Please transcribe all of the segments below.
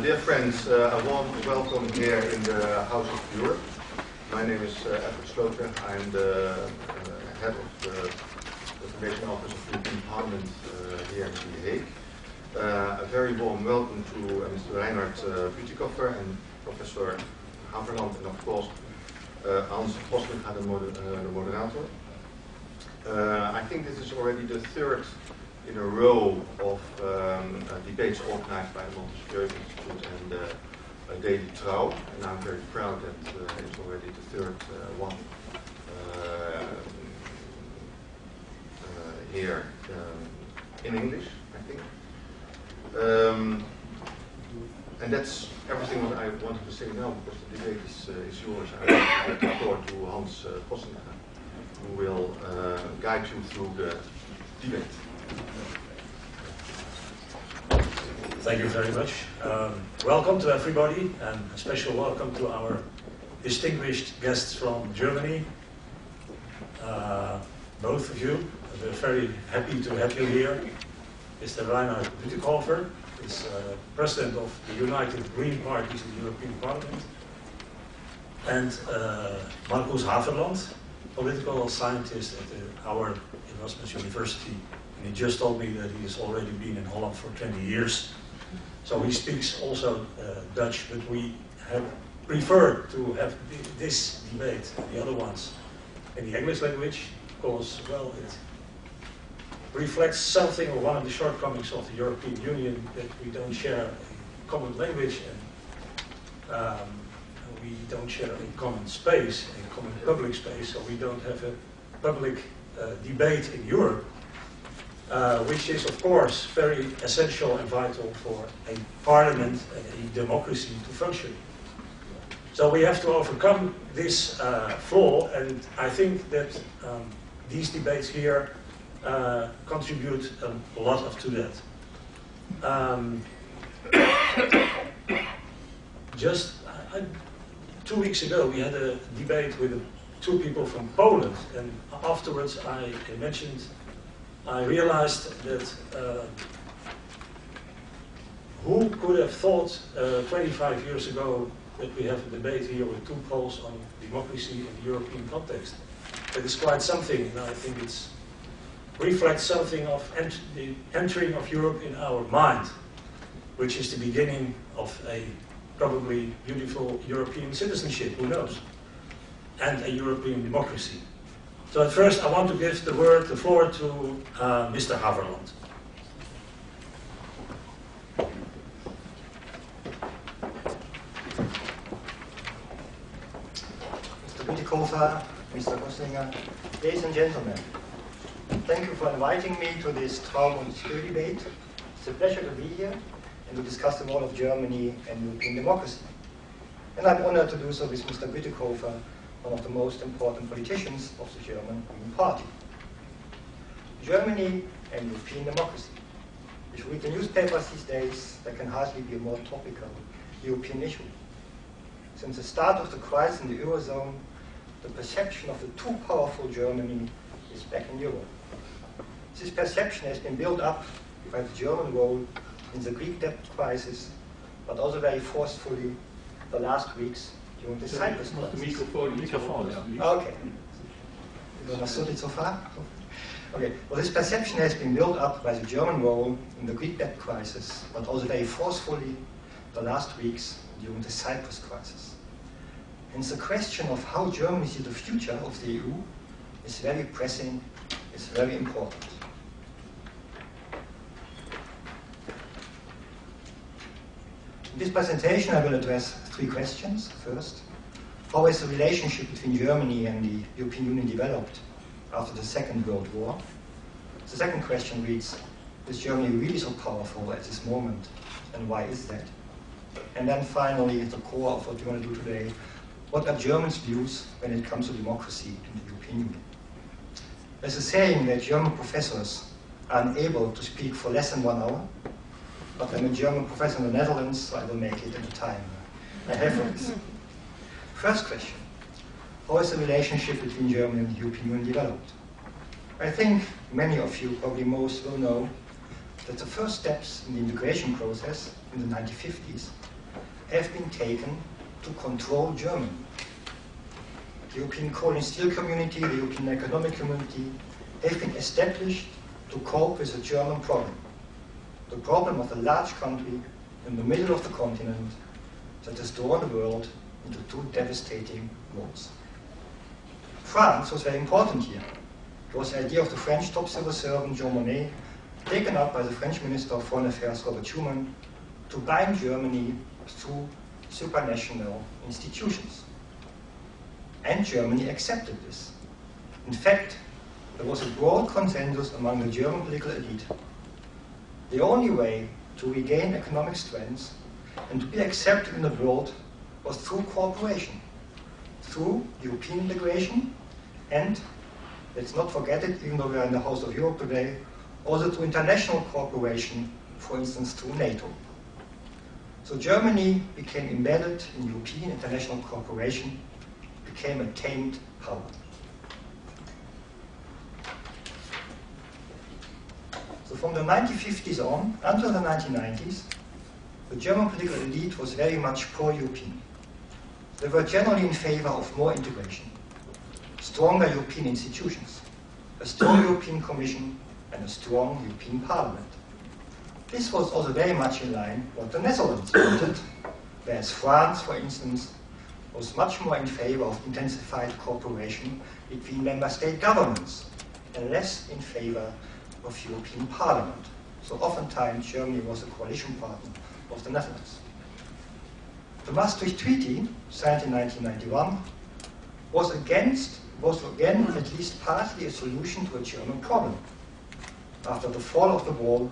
Dear friends, a warm welcome here in the House of Europe. My name is Edward Sloter. I'm the head of the Information Office of the European Parliament here in The Hague. A very warm welcome to Mr. Reinhard Bütikofer and Professor Haverland, and of course Hans Voslinga, the moderator. I think this is already the third in a row of debates organized by the Montesquieu Institute and Daily Trouw, and I'm very proud that it's already the third one here in English, I think. And that's everything what I wanted to say now, because the debate is yours. I will give the floor to Hans Voslinga, who will guide you through the debate. Thank you very much. Welcome to everybody, and a special welcome to our distinguished guests from Germany. Both of you, we're very happy to have you here. Mr. Reinhard Bütikofer is President of the United Green Parties in the European Parliament. And Marcus Haverland, political scientist at our Erasmus University. And he just told me that he has already been in Holland for 20 years. So he speaks also Dutch, but we have preferred to have this debate, the other ones, in the English language, because, well, it reflects something of one of the shortcomings of the European Union, that we don't share a common language, and we don't share a common space, a common public space, so we don't have a public debate in Europe. Which is, of course, very essential and vital for a parliament and a democracy to function. So we have to overcome this flaw, and I think that these debates here contribute a lot to that. Just 2 weeks ago, we had a debate with two people from Poland, and afterwards I realized that who could have thought 25 years ago that we have a debate here with two Poles on democracy in the European context. That is quite something, and I think it reflects something of the entering of Europe in our mind, which is the beginning of a probably beautiful European citizenship, who knows, and a European democracy. So at first I want to give the floor to Mr. Haverland. Mr. Bütikofer, Mr. Voslinga, ladies and gentlemen, thank you for inviting me to this Montesquieu debate. It's a pleasure to be here and to discuss the role of Germany and European democracy. And I'm honored to do so with Mr. Bütikofer, one of the most important politicians of the German Green Party. Germany and European democracy. If you read the newspapers these days, there can hardly be a more topical European issue. Since the start of the crisis in the Eurozone, the perception of the too powerful Germany is back in Europe. This perception has been built up by the German role in the Greek debt crisis, but also very forcefully the last weeks during the Cyprus crisis. Okay. Understood it so far? Okay. Well, this perception has been built up by the German role in the Greek debt crisis, but also very forcefully the last weeks during the Cyprus crisis. And the question of how Germany sees the future of the EU is very pressing, is very important. In this presentation, I will address 3 questions. First, how has the relationship between Germany and the European Union developed after the Second World War? The second question reads, is Germany really so powerful at this moment, and why is that? And then finally, at the core of what we want to do today, what are Germans' views when it comes to democracy in the European Union? There's a saying that German professors are unable to speak for less than 1 hour, but I'm a German professor in the Netherlands, so I will make it in the time I have for this. First question, how has the relationship between Germany and the European Union developed? I think many of you, probably most, will know that the first steps in the integration process in the 1950s have been taken to control Germany. The European Coal and Steel Community, the European Economic Community have been established to cope with the German problem. The problem of a large country in the middle of the continent that has drawn the world into two devastating wars. France was very important here. It was the idea of the French top civil servant Jean Monnet, taken up by the French Minister of Foreign Affairs Robert Schuman, to bind Germany through supranational institutions. And Germany accepted this. In fact, there was a broad consensus among the German political elite. The only way to regain economic strength and to be accepted in the world was through cooperation, through European integration, and, let's not forget it, even though we are in the House of Europe today, also through international cooperation, for instance through NATO. So Germany became embedded in European international cooperation, became a tamed power. So from the 1950s on, until the 1990s, the German political elite was very much pro-European. They were generally in favor of more integration, stronger European institutions, a strong European Commission, and a strong European Parliament. This was also very much in line with what the Netherlands wanted, whereas France, for instance, was much more in favor of intensified cooperation between member state governments and less in favor of European Parliament. So oftentimes Germany was a coalition partner of the Netherlands. The Maastricht Treaty, signed in 1991, was again at least partly a solution to a German problem. After the fall of the wall,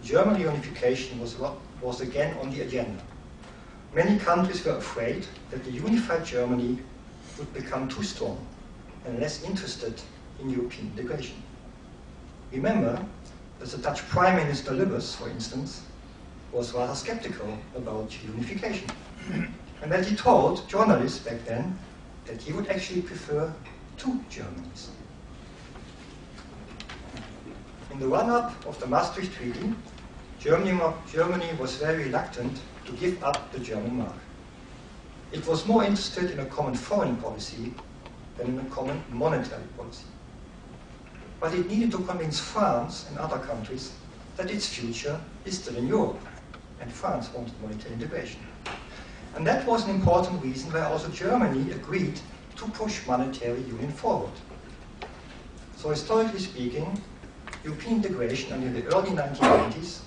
German unification was again on the agenda. Many countries were afraid that the unified Germany would become too strong and less interested in European integration. Remember that the Dutch Prime Minister Lubbers, for instance, was rather skeptical about unification. And that he told journalists back then that he would actually prefer two Germanys. In the run-up of the Maastricht Treaty, Germany was very reluctant to give up the German mark. It was more interested in a common foreign policy than in a common monetary policy. But it needed to convince France and other countries that its future is still in Europe, and France wanted monetary integration. And that was an important reason why also Germany agreed to push monetary union forward. So historically speaking, European integration until the early 1990s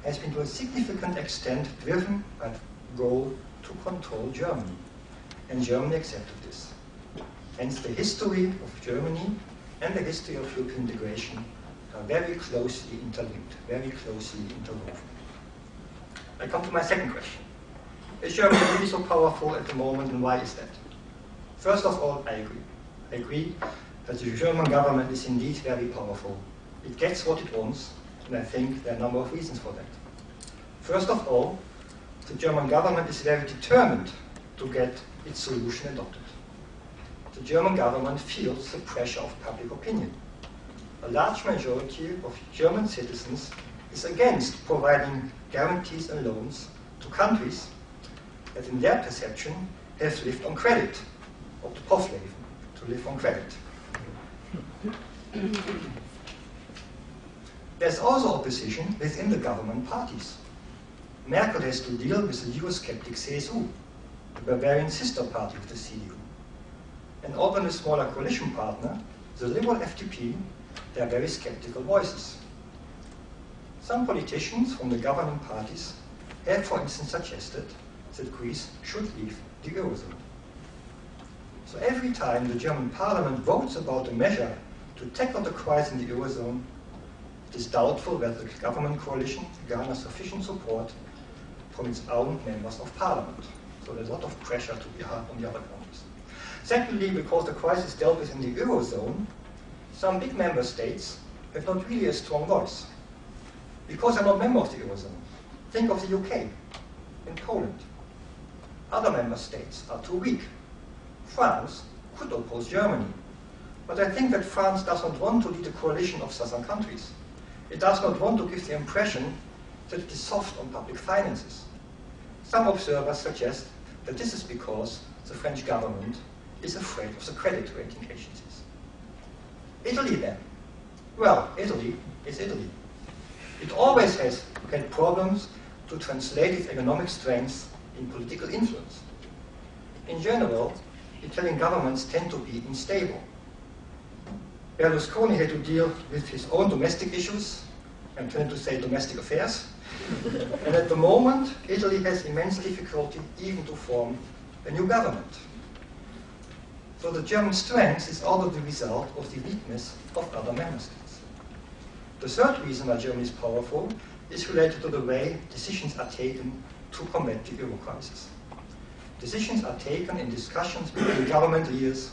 has been to a significant extent driven by the goal to control Germany. And Germany accepted this. Hence the history of Germany and the history of European integration are very closely interlinked, very closely interwoven. I come to my second question. Is Germany really so powerful at the moment, and why is that? First of all, I agree. I agree that the German government is indeed very powerful. It gets what it wants, and I think there are a number of reasons for that. First of all, the German government is very determined to get its solution adopted. The German government feels the pressure of public opinion. A large majority of German citizens is against providing guarantees and loans to countries that in their perception have lived on credit, or the prof, to live on credit. There's also opposition within the government parties. Merkel has to deal with the Eurosceptic CSU, the Bavarian sister party of the CDU. And Orban, a smaller coalition partner, the liberal FDP, they are very skeptical voices. Some politicians from the governing parties have, for instance, suggested that Greece should leave the Eurozone. So every time the German parliament votes about a measure to tackle the crisis in the Eurozone, it is doubtful whether the government coalition garners sufficient support from its own members of parliament. So there's a lot of pressure to be hard on the other countries. Secondly, because the crisis is dealt with in the Eurozone, some big member states have not really a strong voice. Because they're not members of the Eurozone. Think of the UK and Poland. Other member states are too weak. France could oppose Germany. But I think that France does not want to lead a coalition of southern countries. It does not want to give the impression that it is soft on public finances. Some observers suggest that this is because the French government is afraid of the credit rating agencies. Italy then? Well, Italy is Italy. It always has had problems to translate its economic strength in political influence. In general, Italian governments tend to be unstable. Berlusconi had to deal with his own domestic issues, I'm trying to say domestic affairs, and at the moment, Italy has immense difficulty even to form a new government. So the German strength is also the result of the weakness of other member states. The third reason why Germany is powerful is related to the way decisions are taken to combat the euro crisis. Decisions are taken in discussions between government leaders.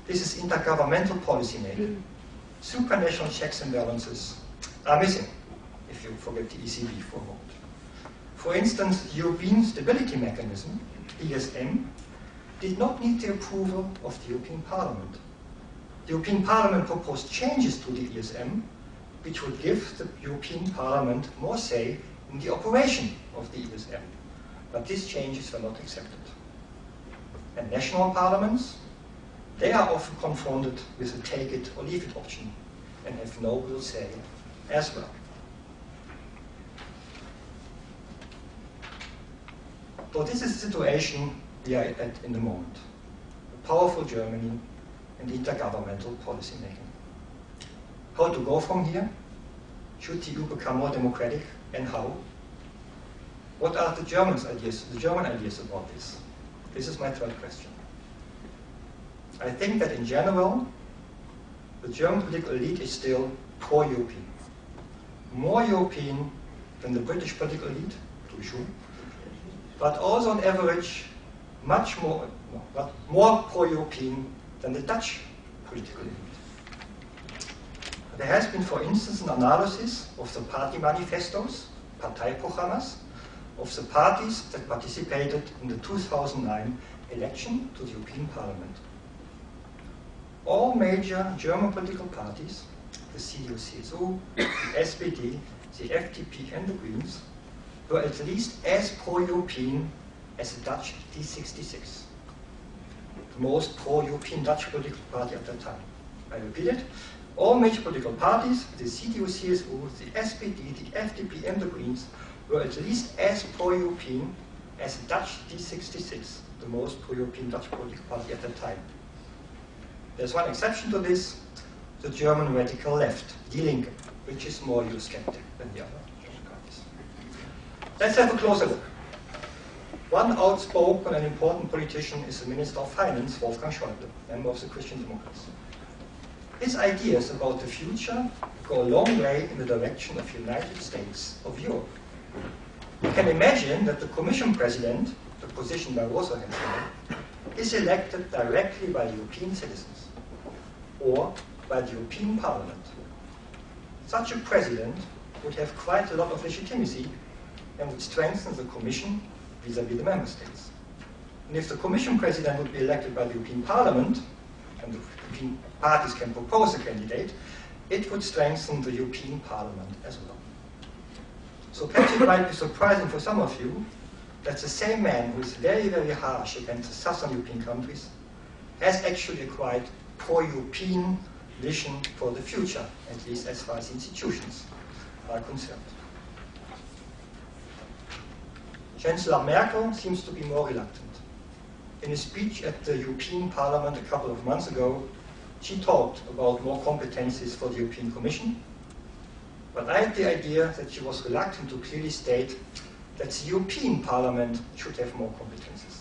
This is intergovernmental policy making. Supranational checks and balances are missing, if you forget the ECB for a moment. For instance, the European Stability Mechanism, ESM, did not need the approval of the European Parliament. The European Parliament proposed changes to the ESM, which would give the European Parliament more say in the operation of the ESM. But these changes were not accepted. And national parliaments, they are often confronted with a take it or leave it option and have no real say as well. So this is the situation we are at in the moment. A powerful Germany and intergovernmental policy making. How to go from here? Should the EU become more democratic, and how? What are the German ideas about this? This is my third question. I think that in general, the German political elite is still pro-European. More European than the British political elite, to be sure, but also on average more pro-European than the Dutch political elite. There has been, for instance, an analysis of the party manifestos, Parteiprogrammas, of the parties that participated in the 2009 election to the European Parliament. All major German political parties, the CDU-CSU, the SPD, the FDP and the Greens, were at least as pro-European as the Dutch D66, the most pro-European Dutch political party at that time. I repeat it. All major political parties, the CDU-CSU, the SPD, the FDP and the Greens, were at least as pro-European as the Dutch D66, the most pro-European Dutch political party at that time. There's one exception to this, the German radical left, Die Linke, which is more Eurosceptic than the other German parties. Let's have a closer look. One outspoken and important politician is the Minister of Finance, Wolfgang Schäuble, member of the Christian Democrats. His ideas about the future go a long way in the direction of the United States of Europe. You can imagine that the Commission President, the position Barroso has now, is elected directly by European citizens or by the European Parliament. Such a president would have quite a lot of legitimacy and would strengthen the Commission vis-à-vis the member states. And if the Commission President would be elected by the European Parliament, and the European parties can propose a candidate, it would strengthen the European Parliament as well. So perhaps it might be surprising for some of you that the same man who is very, very harsh against the southern European countries has actually a quite pro-European vision for the future, at least as far as institutions are concerned. Chancellor Merkel seems to be more reluctant. In a speech at the European Parliament a couple of months ago, she talked about more competencies for the European Commission, but I had the idea that she was reluctant to clearly state that the European Parliament should have more competencies.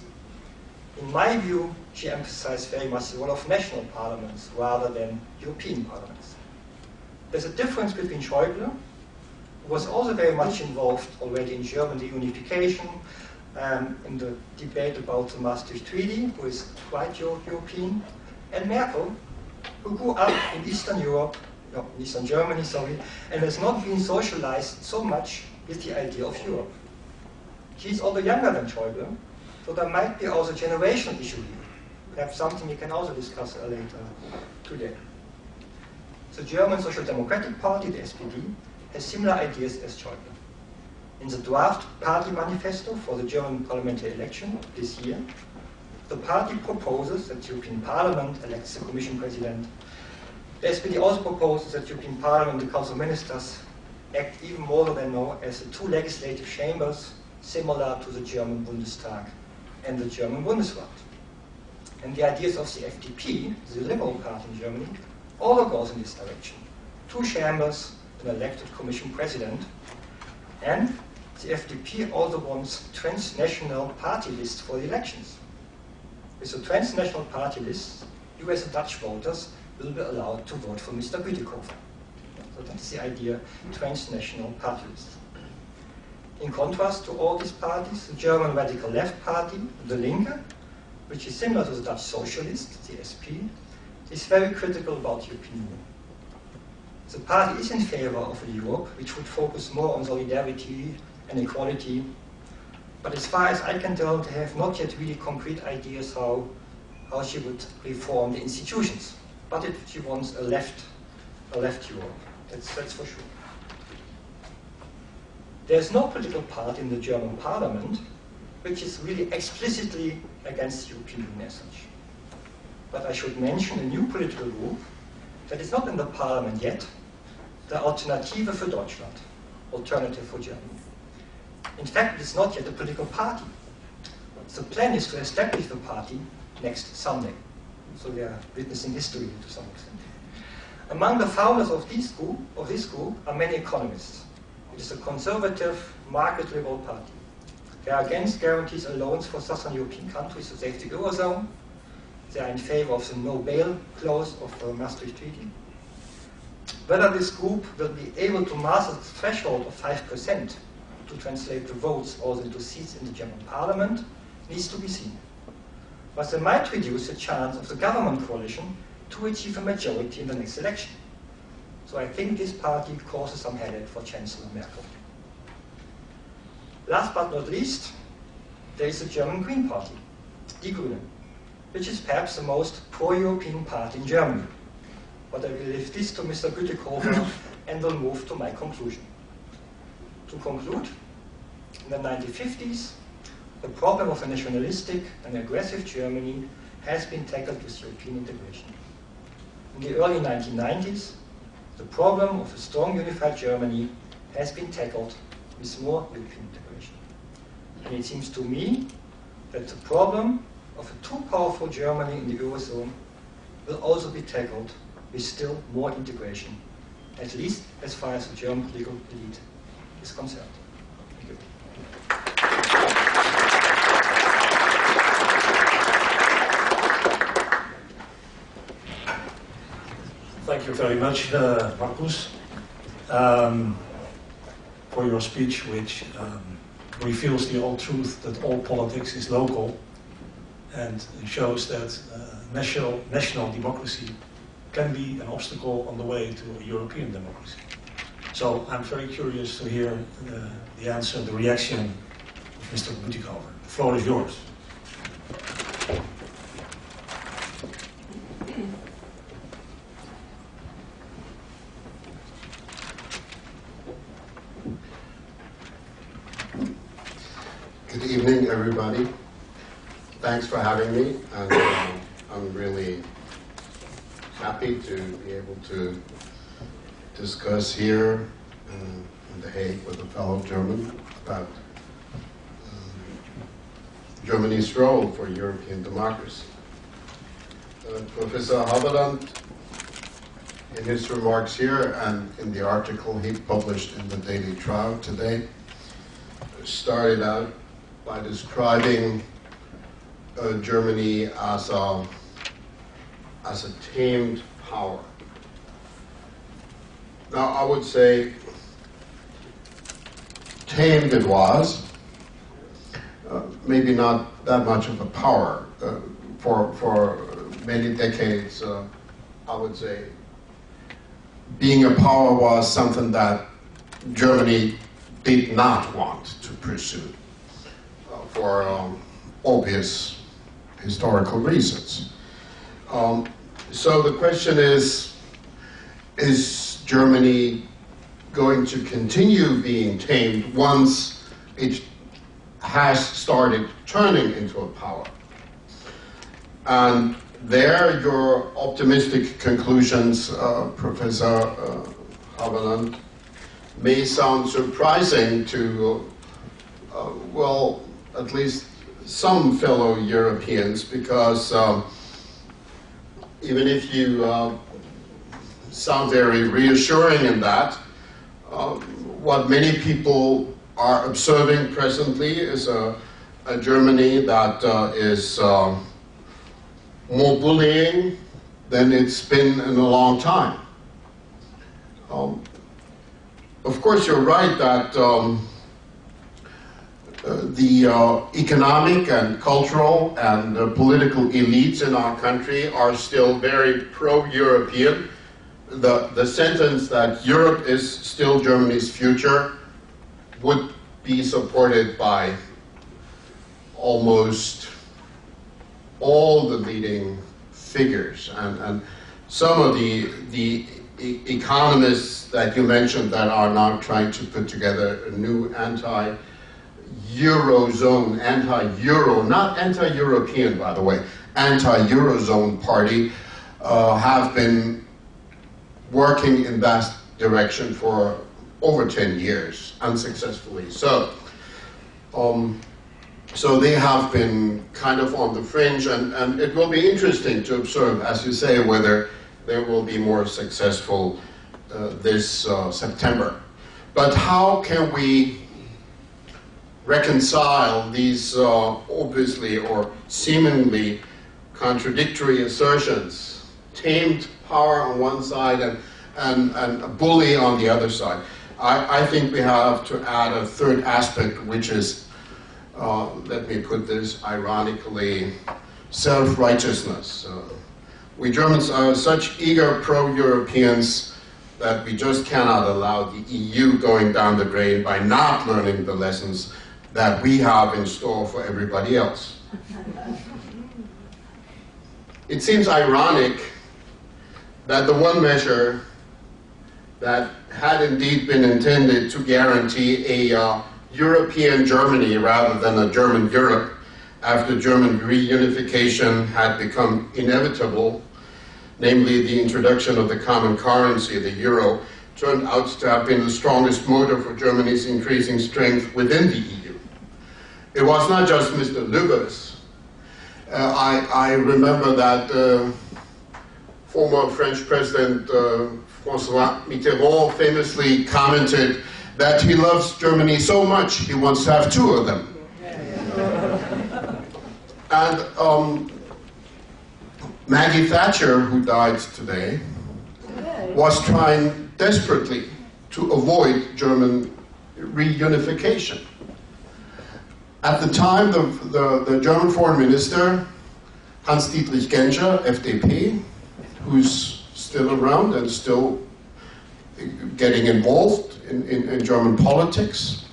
In my view, she emphasized very much the role of national parliaments rather than European parliaments. There's a difference between Schäuble, who was also very much involved already in German reunification, in the debate about the Maastricht Treaty, who is quite European, and Merkel, who grew up in Eastern Europe, no, Eastern Germany, sorry, and has not been socialized so much with the idea of Europe. She's also younger than Schäuble, so there might be also a generational issue here. Perhaps something we can also discuss later today. The German Social Democratic Party, the SPD, has similar ideas as Schäuble. In the draft party manifesto for the German parliamentary election this year, the party proposes that the European Parliament elects the Commission President. The SPD also proposes that the European Parliament and the Council of Ministers act even more than now as the two legislative chambers similar to the German Bundestag and the German Bundesrat. And the ideas of the FDP, the Liberal Party in Germany, also goes in this direction. Two chambers, an elected Commission President, and the FDP also wants transnational party lists for the elections. With the transnational party lists, US and Dutch voters will be allowed to vote for Mr. Bütikofer. So that's the idea, transnational party lists. In contrast to all these parties, the German radical left party, the Linke, which is similar to the Dutch socialists, the SP, is very critical about the European Union. The party is in favor of a Europe which would focus more on solidarity and equality, but as far as I can tell, they have not yet really concrete ideas how she would reform the institutions. But she wants a left Europe, that's for sure. There's no political party in the German parliament which is really explicitly against the European Union as such. But I should mention a new political group that is not in the parliament yet, the Alternative für Deutschland, Alternative for Germany. In fact, it's not yet a political party. The plan is to establish the party next Sunday. So we are witnessing history to some extent. Among the founders of this group are many economists. It is a conservative, market liberal party. They are against guarantees and loans for southern European countries to save the Eurozone. They are in favor of the no-bail clause of the Maastricht Treaty. Whether this group will be able to master the threshold of 5% to translate the votes also into seats in the German parliament needs to be seen. But they might reduce the chance of the government coalition to achieve a majority in the next election. So I think this party causes some headache for Chancellor Merkel. Last but not least, there is the German Green Party, Die Grünen, which is perhaps the most pro-European party in Germany. But I will leave this to Mr. Bütikofer and will move to my conclusion. To conclude, in the 1950s, the problem of a nationalistic and aggressive Germany has been tackled with European integration. In the early 1990s, the problem of a strong unified Germany has been tackled with more European integration. And it seems to me that the problem of a too powerful Germany in the Eurozone will also be tackled with still more integration, at least as far as the German political elite is concerned. Thank you. Thank you very much, Marcus, for your speech, which reveals the old truth that all politics is local and shows that national democracy can be an obstacle on the way to a European democracy. So I'm very curious to hear the answer, the reaction of Mr. Bütikofer. The floor is yours. Good evening, everybody. Thanks for having me, and I'm really happy to be able to discuss here in The Hague with a fellow German about Germany's role for European democracy. Professor Haverland, in his remarks here and in the article he published in the Daily Trial today, started out by describing Germany as a tamed power. Now, I would say tamed it was, maybe not that much of a power. For many decades, I would say being a power was something that Germany did not want to pursue for obvious historical reasons. So the question is Germany going to continue being tamed once it has started turning into a power. And there, your optimistic conclusions, Professor Haverland, may sound surprising to, well, at least some fellow Europeans, because even if you sound very reassuring in that, what many people are observing presently is a Germany that is more bullying than it's been in a long time. Of course, you're right that the economic and cultural and political elites in our country are still very pro-European. The sentence that Europe is still Germany's future would be supported by almost all the leading figures, and some of the economists that you mentioned that are now trying to put together a new anti-Eurozone, anti-Euro, not anti-European, by the way, anti-Eurozone party, have been working in that direction for over 10 years, unsuccessfully. So they have been kind of on the fringe, and it will be interesting to observe, as you say, whether they will be more successful this September. But how can we reconcile these obviously or seemingly contradictory assertions? Tamed power on one side and a bully on the other side. I think we have to add a third aspect, which is, let me put this ironically, self-righteousness. We Germans are such eager pro-Europeans that we just cannot allow the EU going down the drain by not learning the lessons that we have in store for everybody else. It seems ironic that the one measure that had indeed been intended to guarantee a European Germany rather than a German Europe after German reunification had become inevitable, namely the introduction of the common currency, the euro, turned out to have been the strongest motor for Germany's increasing strength within the EU. It was not just Mr. Lübbers. I remember that former French President François Mitterrand famously commented that he loves Germany so much he wants to have two of them. And Maggie Thatcher, who died today, was trying desperately to avoid German reunification. At the time, the German foreign minister, Hans-Dietrich Genscher, FDP, who's still around and still getting involved in German politics,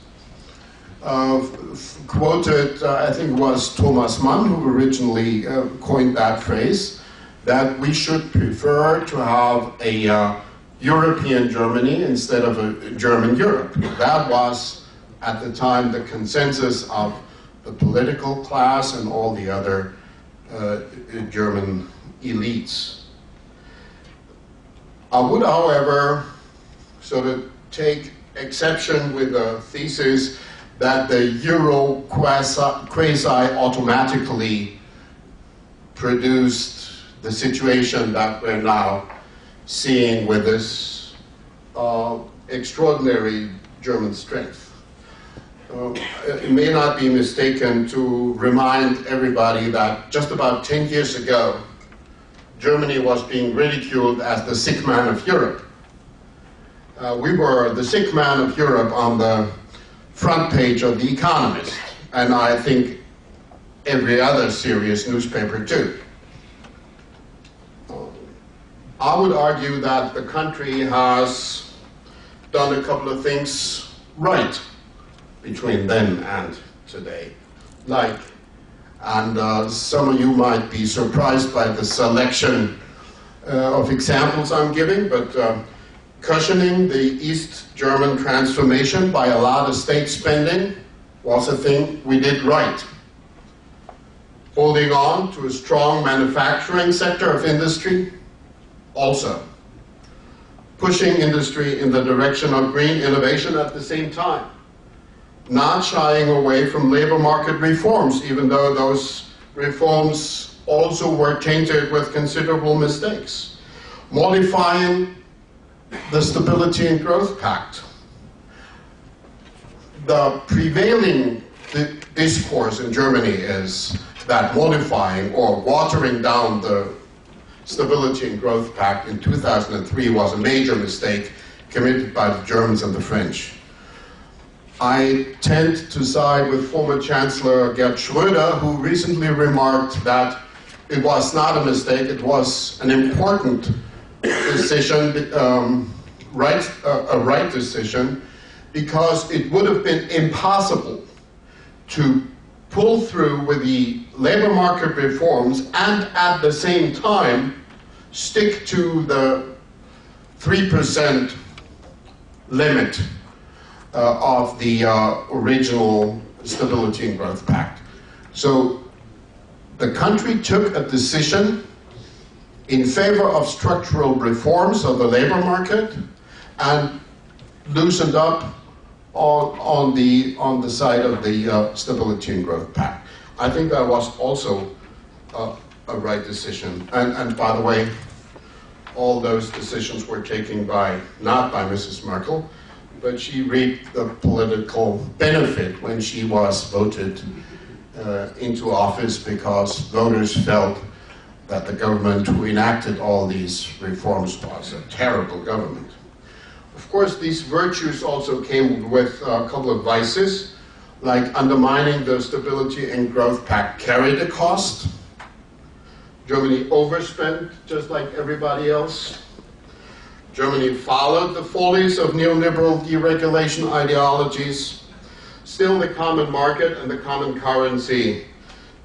quoted, I think it was Thomas Mann who originally coined that phrase, that we should prefer to have a European Germany instead of a German Europe. That was, at the time, the consensus of the political class and all the other German elites. I would, however, sort of take exception with the thesis that the euro quasi-automatically produced the situation that we're now seeing with this extraordinary German strength. It may not be mistaken to remind everybody that just about 10 years ago, Germany was being ridiculed as the sick man of Europe. We were the sick man of Europe on the front page of The Economist, and I think every other serious newspaper too. I would argue that the country has done a couple of things right between then and today. Like, and some of you might be surprised by the selection of examples I'm giving, but cushioning the East German transformation by a lot of state spending was a thing we did right. Holding on to a strong manufacturing sector of industry, also. Pushing industry in the direction of green innovation at the same time. Not shying away from labor market reforms, even though those reforms also were tainted with considerable mistakes. Modifying the Stability and Growth Pact. The prevailing discourse in Germany is that modifying or watering down the Stability and Growth Pact in 2003 was a major mistake committed by the Germans and the French. I tend to side with former Chancellor Gerd Schröder, who recently remarked that it was not a mistake, it was an important decision, a right decision, because it would have been impossible to pull through with the labor market reforms and at the same time stick to the 3% limit of the original Stability and Growth Pact. So the country took a decision in favor of structural reforms of the labor market and loosened up on the side of the Stability and Growth Pact. I think that was also a right decision. And by the way, all those decisions were taken not by Mrs. Merkel, but she reaped the political benefit when she was voted into office because voters felt that the government who enacted all these reforms was a terrible government. Of course, these virtues also came with a couple of vices, like undermining the Stability and Growth Pact carried a cost. Germany overspent just like everybody else. Germany followed the follies of neoliberal deregulation ideologies. Still, the common market and the common currency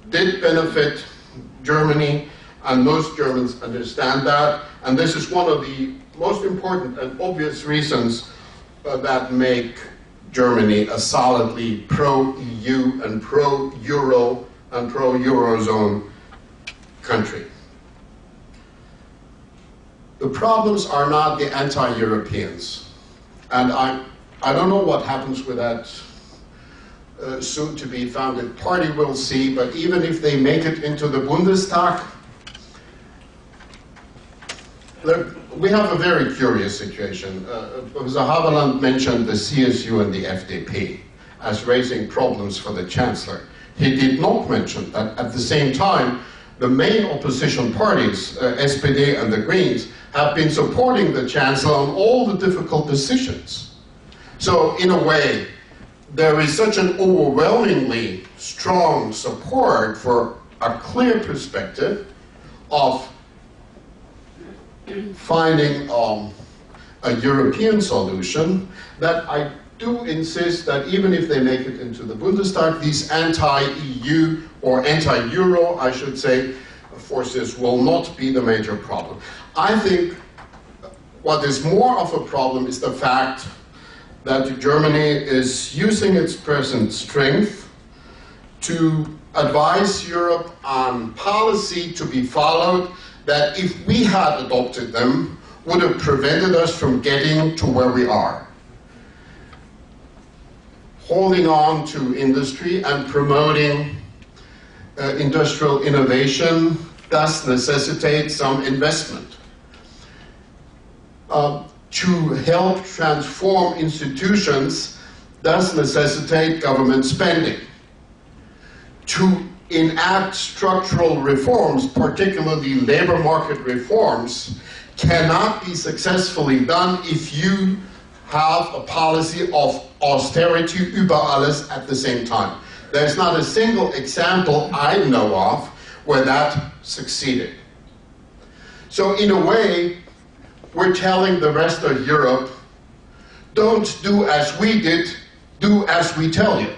did benefit Germany, and most Germans understand that. And this is one of the most important and obvious reasons that make Germany a solidly pro-EU and pro-Euro and pro-Eurozone country. The problems are not the anti-Europeans. And I don't know what happens with that soon-to-be founded party, we'll see, but even if they make it into the Bundestag, look, we have a very curious situation. Professor Haverland mentioned the CSU and the FDP as raising problems for the Chancellor. He did not mention that at the same time, the main opposition parties, SPD and the Greens, have been supporting the Chancellor on all the difficult decisions. So, in a way, there is such an overwhelmingly strong support for a clear perspective of finding a European solution that I do insist that even if they make it into the Bundestag, these anti-EU or anti-Euro, I should say, forces will not be the major problem. I think what is more of a problem is the fact that Germany is using its present strength to advise Europe on policy to be followed that if we had adopted them would have prevented us from getting to where we are. Holding on to industry and promoting industrial innovation does necessitate some investment. To help transform institutions does necessitate government spending. To enact structural reforms, particularly labor market reforms, cannot be successfully done if you have a policy of austerity über alles at the same time. There's not a single example I know of where that succeeded. So in a way, we're telling the rest of Europe, don't do as we did, do as we tell you.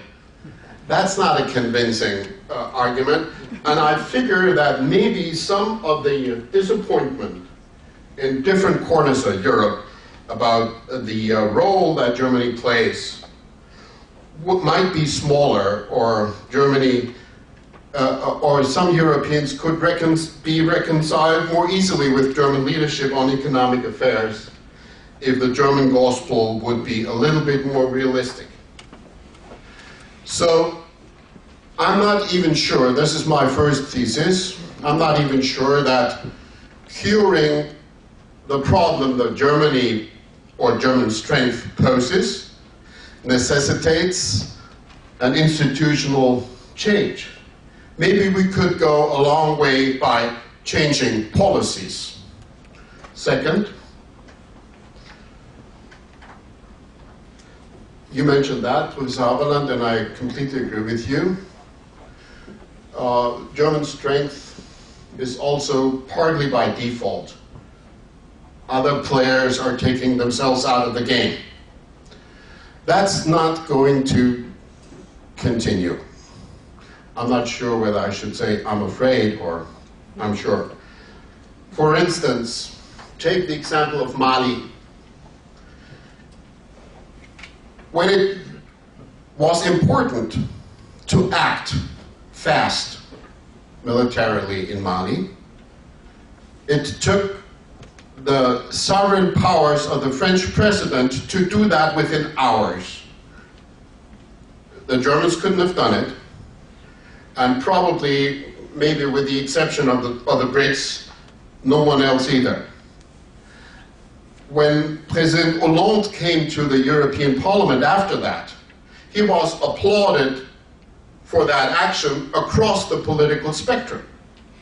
That's not a convincing argument, and I figure that maybe some of the disappointment in different corners of Europe about the role that Germany plays might be smaller, or Germany or some Europeans could be reconciled more easily with German leadership on economic affairs if the German gospel would be a little bit more realistic. So I'm not even sure, this is my first thesis, I'm not even sure that curing the problem that Germany or German strength poses necessitates an institutional change. Maybe we could go a long way by changing policies. Second, you mentioned that with Haverland, and I completely agree with you. German strength is also partly by default. Other players are taking themselves out of the game. That's not going to continue. I'm not sure whether I should say I'm afraid or I'm sure. For instance, take the example of Mali. When it was important to act fast militarily in Mali, it took the sovereign powers of the French president to do that within hours. The Germans couldn't have done it, and probably, maybe with the exception of the Brits, no one else either. When President Hollande came to the European Parliament after that, he was applauded for that action across the political spectrum.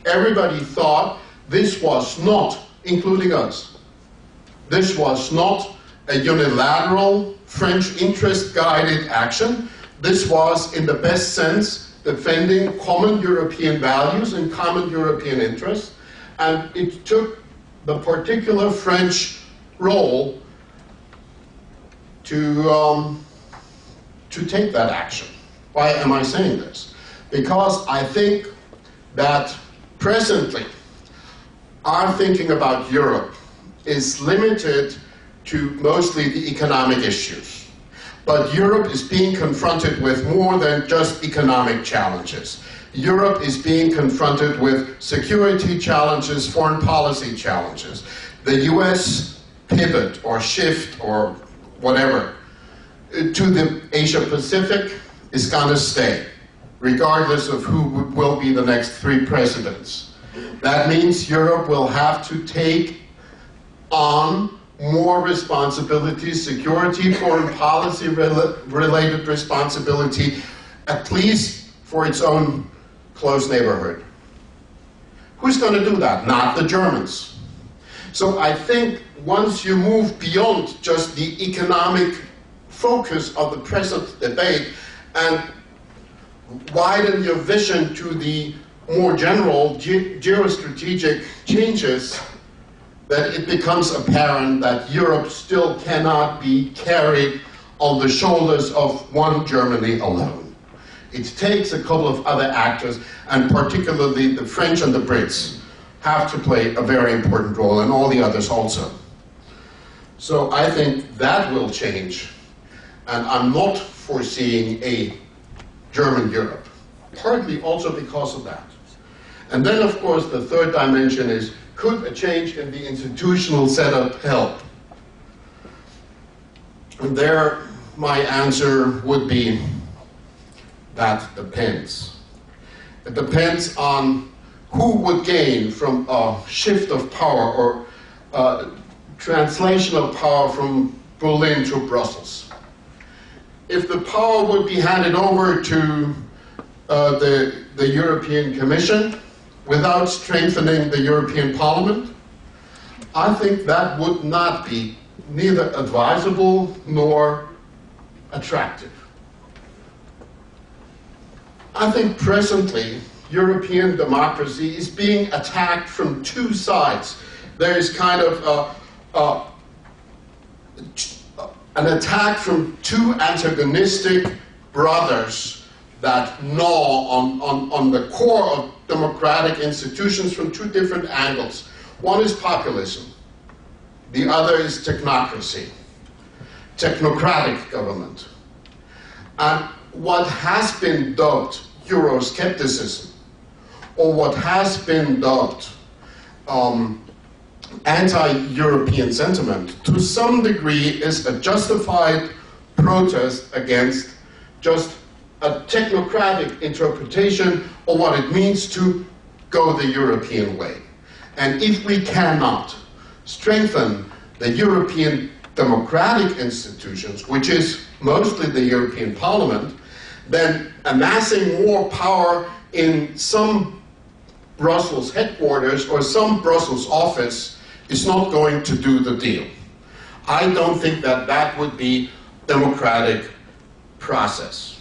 Everybody thought this was not, including us, this was not a unilateral French interest-guided action. This was, in the best sense, defending common European values and common European interests, and it took the particular French role to take that action. Why am I saying this? Because I think that presently our thinking about Europe is limited to mostly the economic issues. But Europe is being confronted with more than just economic challenges. Europe is being confronted with security challenges, foreign policy challenges. The US pivot or shift or whatever to the Asia-Pacific is going to stay, regardless of who will be the next 3 presidents. That means Europe will have to take on more responsibilities, security, foreign policy related responsibility, at least for its own close neighborhood. Who's going to do that? Not the Germans. So I think once you move beyond just the economic focus of the present debate and widen your vision to the more general geostrategic changes, that it becomes apparent that Europe still cannot be carried on the shoulders of one Germany alone. It takes a couple of other actors, and particularly the French and the Brits have to play a very important role, and all the others also. So I think that will change, and I'm not foreseeing a German Europe, partly also because of that. And then, of course, the third dimension is, could a change in the institutional setup help? And there, my answer would be, that depends. It depends on who would gain from a shift of power or translation of power from Berlin to Brussels. If the power would be handed over to the European Commission without strengthening the European Parliament, I think that would not be neither advisable nor attractive. I think presently European democracy is being attacked from 2 sides. There is kind of an attack from 2 antagonistic brothers that gnaw on the core of democratic institutions from 2 different angles. One is populism. The other is technocracy, technocratic government. And what has been dubbed Euroscepticism, or what has been dubbed anti-European sentiment, to some degree is a justified protest against just a technocratic interpretation of what it means to go the European way. And if we cannot strengthen the European democratic institutions, which is mostly the European Parliament, then amassing more power in some Brussels headquarters or some Brussels office is not going to do the deal. I don't think that that would be democratic process.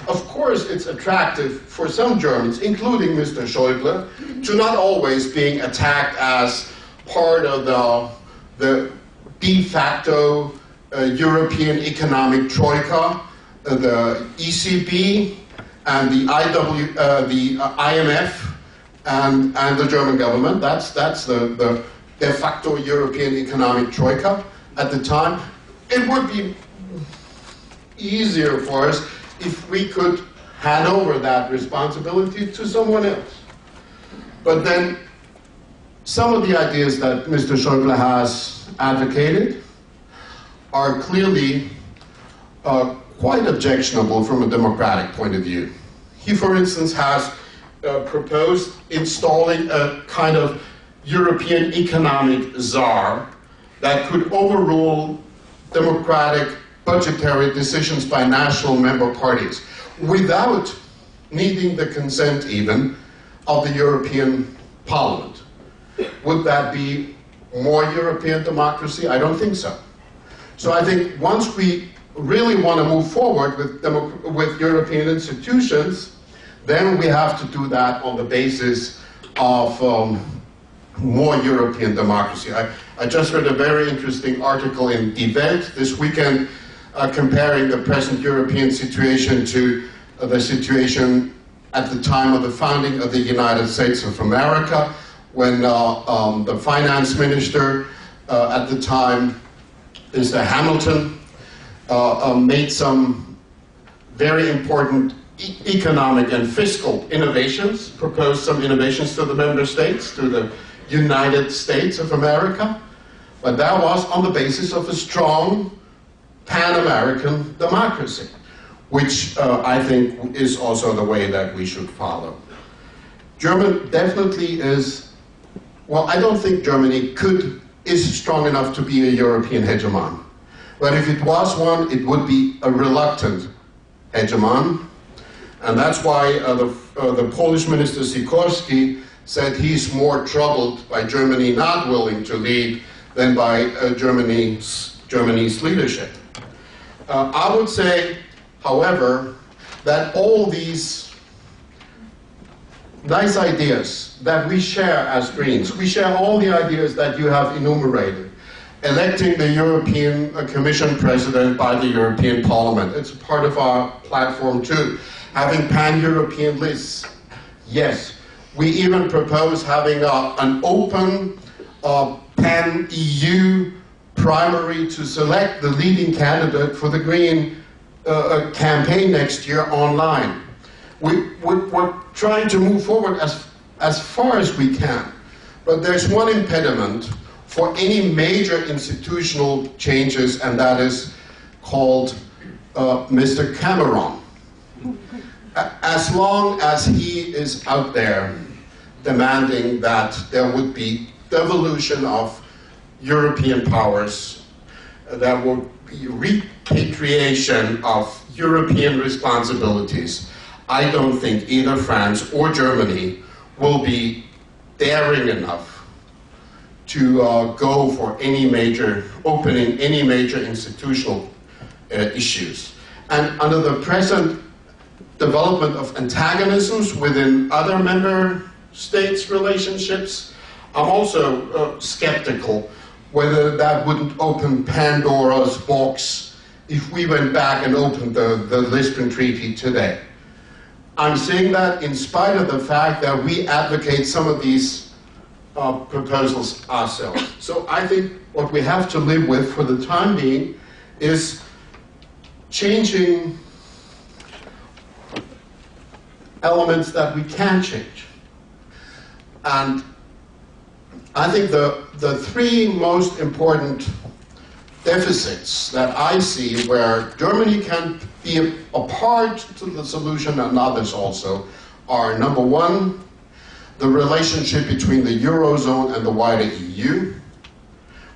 Of course, it's attractive for some Germans, including Mr. Schäuble, to not always being attacked as part of the de facto European economic troika, the ECB and the IMF and the German government. That's the de facto European economic troika at the time. It would be easier for us if we could hand over that responsibility to someone else. But then some of the ideas that Mr. Schäuble has advocated are clearly quite objectionable from a democratic point of view. He, for instance, has proposed installing a kind of European economic czar that could overrule democratic budgetary decisions by national member parties without needing the consent even of the European Parliament. Would that be more European democracy? I don't think so. So I think once we really want to move forward with European institutions, then we have to do that on the basis of more European democracy. I just read a very interesting article in Die Welt this weekend comparing the present European situation to the situation at the time of the founding of the United States of America, when the finance minister at the time, Mr. Hamilton, made some very important economic and fiscal innovations, proposed some innovations to the member states, to the United States of America, but that was on the basis of a strong pan-American democracy, which I think is also the way that we should follow. Germany definitely is, well, I don't think Germany is strong enough to be a European hegemon. But if it was one, it would be a reluctant hegemon. And that's why the Polish minister Sikorski said he's more troubled by Germany not willing to lead than by Germany's leadership. I would say, however, that all these nice ideas that we share as Greens, we share all the ideas that you have enumerated. Electing the European Commission President by the European Parliament, it's a part of our platform too. Having pan-European lists, yes. We even propose having an open pan-EU primary to select the leading candidate for the Green campaign next year online. We're trying to move forward as far as we can, but there's one impediment for any major institutional changes, and that is called Mr. Cameron. As long as he is out there demanding that there would be devolution of European powers, there will be repatriation of European responsibilities, I don't think either France or Germany will be daring enough to go for any major opening, any major institutional issues. And under the present development of antagonisms within other member states' relationships, I'm also skeptical whether that wouldn't open Pandora's box if we went back and opened the Lisbon Treaty today. I'm saying that in spite of the fact that we advocate some of these proposals ourselves. So I think what we have to live with for the time being is changing elements that we can change. And I think the three most important deficits that I see where Germany can be a part to the solution and others also are, number one, the relationship between the Eurozone and the wider EU.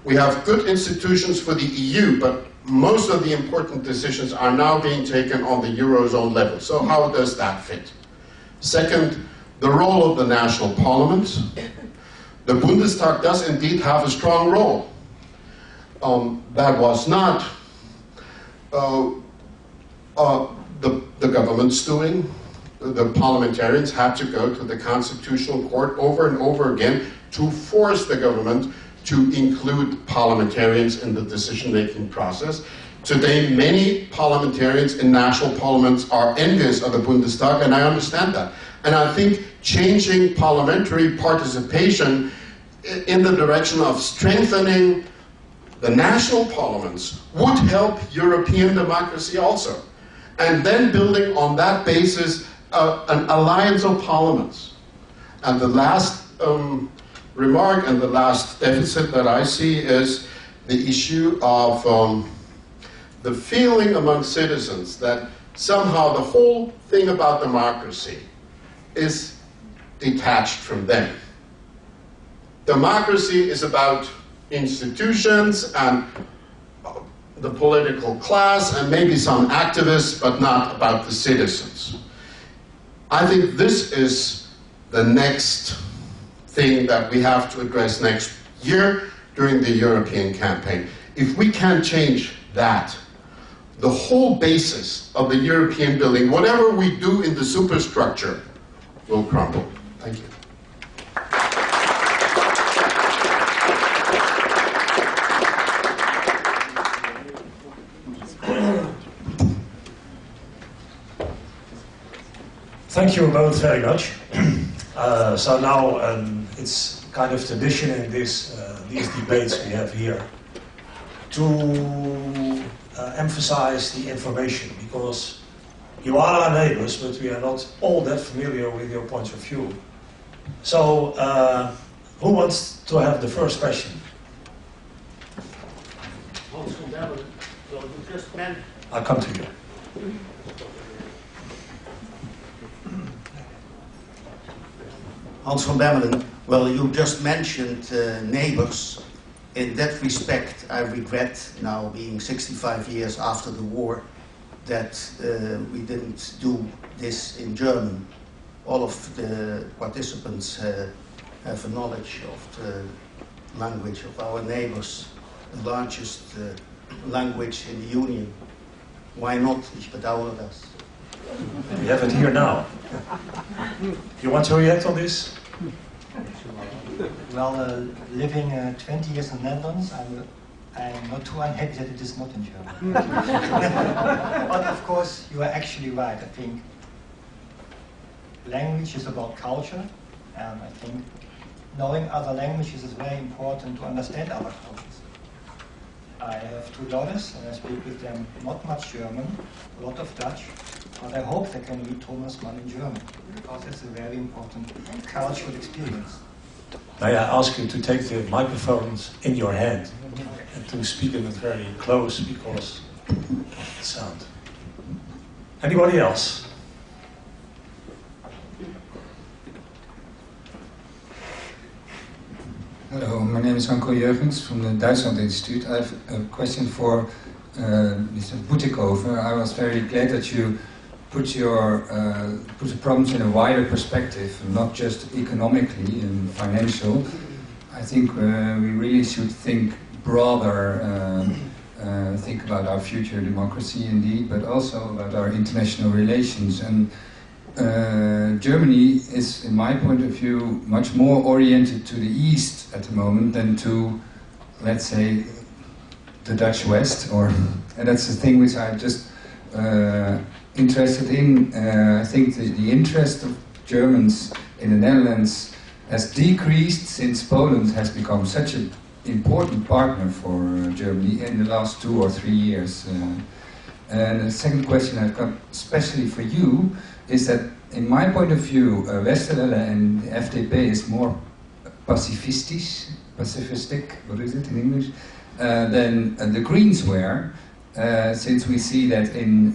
We have good institutions for the EU, but most of the important decisions are now being taken on the Eurozone level. So how does that fit? Second, the role of the national parliaments. The Bundestag does indeed have a strong role. That was not the government's doing. The parliamentarians had to go to the Constitutional Court over and over again to force the government to include parliamentarians in the decision-making process. Today, many parliamentarians in national parliaments are envious of the Bundestag, and I understand that. And I think changing parliamentary participation in the direction of strengthening the national parliaments would help European democracy also. And then building on that basis an alliance of parliaments. And the last remark and the last deficit that I see is the issue of the feeling among citizens that somehow the whole thing about democracy is detached from them. Democracy is about institutions and the political class and maybe some activists, but not about the citizens. I think this is the next thing that we have to address next year during the European campaign. If we can change that, the whole basis of the European building, whatever we do in the superstructure, will crumble. Thank you. Thank you both very much. So now it's kind of tradition in these debates we have here to emphasize the information, because you are our neighbors, but we are not all that familiar with your points of view. So who wants to have the first question? I'll come to you. Hans van Bemmelen, well, you just mentioned neighbors. In that respect, I regret, now being 65 years after the war, that we didn't do this in German. All of the participants have a knowledge of the language of our neighbors, the largest language in the Union. Why not? Ich bedauere das. We have it here now. You want to react on this? Well, living 20 years in the Netherlands, I'm not too unhappy that it is not in German. But of course, you are actually right. I think language is about culture, and I think knowing other languages is very important to understand other cultures. I have two daughters, and I speak with them not much German, a lot of Dutch, but I hope they can read Thomas Mann in German, because it's a very important cultural experience. May I ask you to take the microphones in your hand and to speak in it very close, because of the sound. Anybody else? Hello, my name is Anko Jurgens from the Duitsland Institute. I have a question for Mr. Bütikofer. I was very glad that you put the problems in a wider perspective, not just economically and financial. I think we really should think broader, think about our future democracy indeed, but also about our international relations. And Germany is, in my point of view, much more oriented to the east at the moment than to, let's say, the Dutch West, and that's the thing which I'm just interested in. I think the interest of Germans in the Netherlands has decreased since Poland has become such an important partner for Germany in the last 2 or 3 years. And the second question I've got especially for you is that, in my point of view, Westerwelle and the FDP is more pacifistic, what is it in English, than the Greens were, since we see that in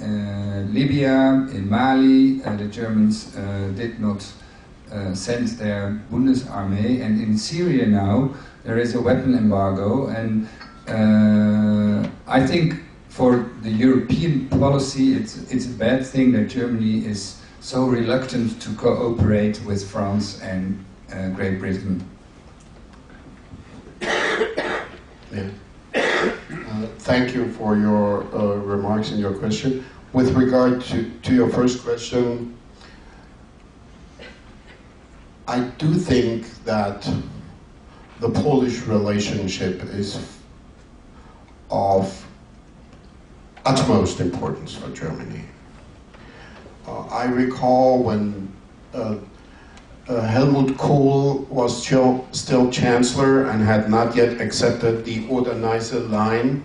Libya, in Mali, the Germans did not send their Bundesarmee, and in Syria now there is a weapon embargo, and I think for the European policy it's a bad thing that Germany is so reluctant to cooperate with France and Great Britain. Yeah. Thank you for your remarks and your question. With regard to your first question, I do think that the Polish relationship is of utmost importance for Germany. I recall when Helmut Kohl was still chancellor and had not yet accepted the Oder-Neisse line.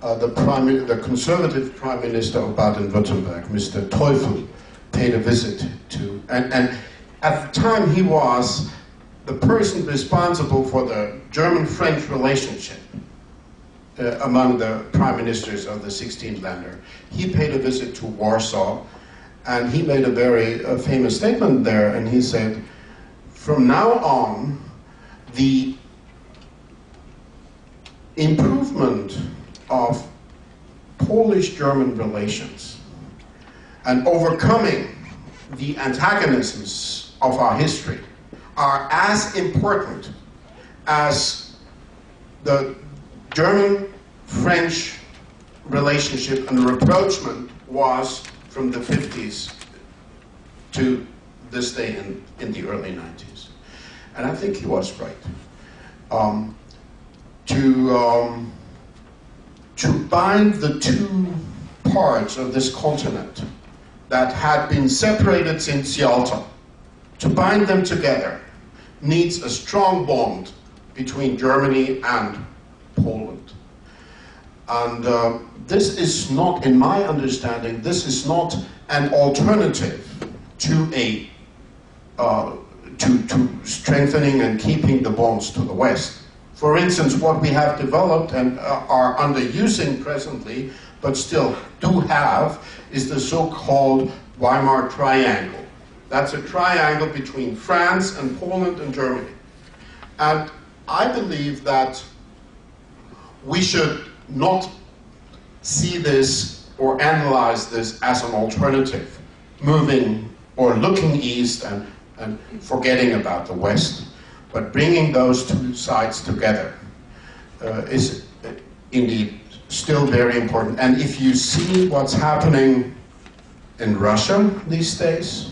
The conservative prime minister of Baden-Württemberg, Mr. Teufel, paid a visit to, and at the time he was the person responsible for the German-French relationship among the prime ministers of the 16 Länder. He paid a visit to Warsaw, and he made a very famous statement there, and he said, from now on, the improvement of Polish-German relations and overcoming the antagonisms of our history are as important as the German-French relationship and rapprochement was from the 50s to this day in the early 90s. And I think he was right. To bind the two parts of this continent that had been separated since Yalta, to bind them together needs a strong bond between Germany and Poland. And this is not, in my understanding, this is not an alternative to to strengthening and keeping the bonds to the West. For instance, what we have developed and are underusing presently, but still do have, is the so-called Weimar Triangle. That's a triangle between France and Poland and Germany. And I believe that we should not see this or analyze this as an alternative, moving or looking east and forgetting about the West, but bringing those two sides together is indeed still very important. And if you see what's happening in Russia these days,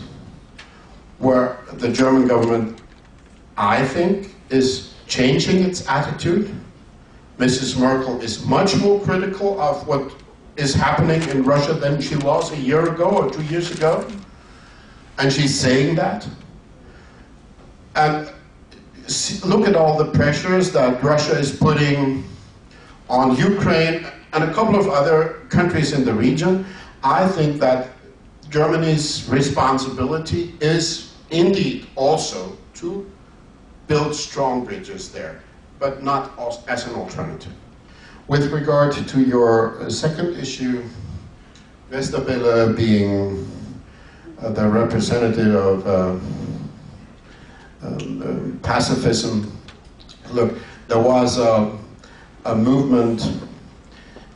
where the German government, I think, is changing its attitude. Mrs. Merkel is much more critical of what is happening in Russia than she was a year ago or 2 years ago. And she's saying that. And look at all the pressures that Russia is putting on Ukraine and a couple of other countries in the region. I think that Germany's responsibility is indeed also to build strong bridges there, but not as an alternative. With regard to your second issue, Westerwelle being the representative of pacifism, look, there was a movement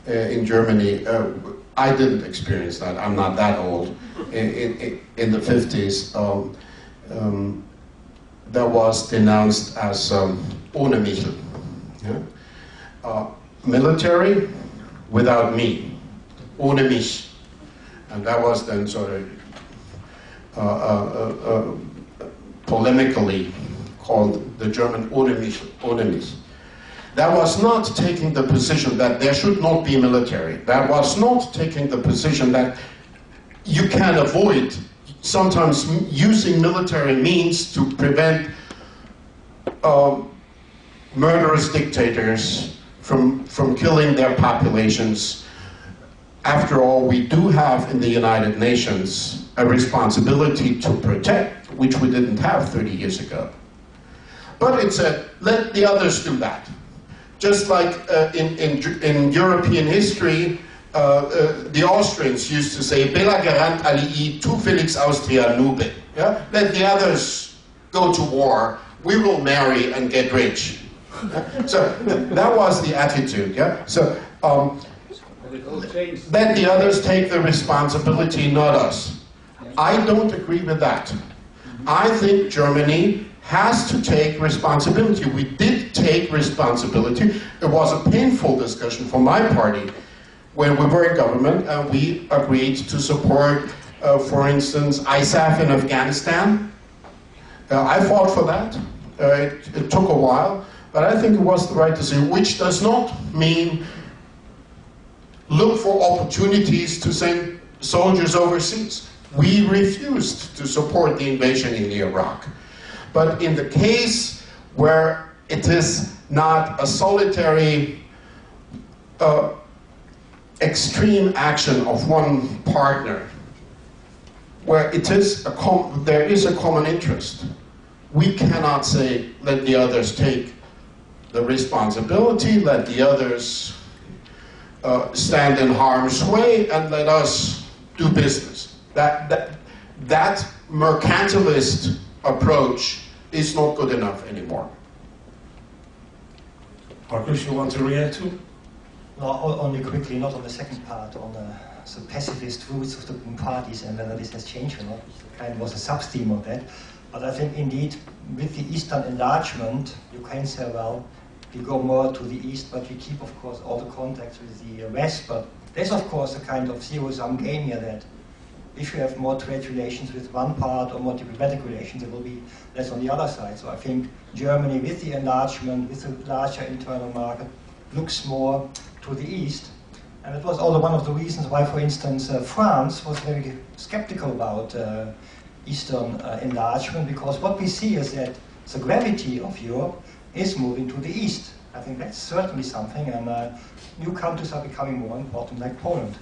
in Germany. I didn't experience that. I'm not that old. In the 50s, that was denounced as ohne mich. Yeah? Military without me, ohne mich. And that was then sort of polemically called the German ohne mich, ohne mich. That was not taking the position that there should not be military. That was not taking the position that you can avoid sometimes using military means to prevent murderous dictators from killing their populations. After all, we do have in the United Nations a responsibility to protect, which we didn't have 30 years ago. But it said, let the others do that. Just like in European history, the Austrians used to say, Bella garant alii, tu felix Austria nube. Yeah? Let the others go to war, we will marry and get rich. So that was the attitude. Yeah? So let the others take the responsibility, not us. I don't agree with that. I think Germany has to take responsibility. We did take responsibility. It was a painful discussion for my party when we were in government and we agreed to support, for instance, ISAF in Afghanistan. I fought for that. It took a while, but I think it was the right decision, which does not mean look for opportunities to send soldiers overseas. We refused to support the invasion in Iraq. But in the case where it is not a solitary extreme action of one partner, where it is there is a common interest, we cannot say, let the others take the responsibility, let the others stand in harm's way, and let us do business. That mercantilist approach is not good enough anymore. Marcus, you want to react to? No, only quickly, not on the second part, on the pacifist roots of the Green parties and whether this has changed or not, which kind of was a sub-theme of that. But I think indeed, with the Eastern enlargement, you can say, well, we go more to the East, but we keep, of course, all the contacts with the West. But there's, of course, a kind of zero-sum game here that if you have more trade relations with one part or more diplomatic relations, there will be less on the other side. So I think Germany, with the enlargement, with the larger internal market, looks more to the East. And it was also one of the reasons why, for instance, France was very skeptical about Eastern enlargement, because what we see is that the gravity of Europe is moving to the East. I think that's certainly something, and new countries are becoming more important, like Poland.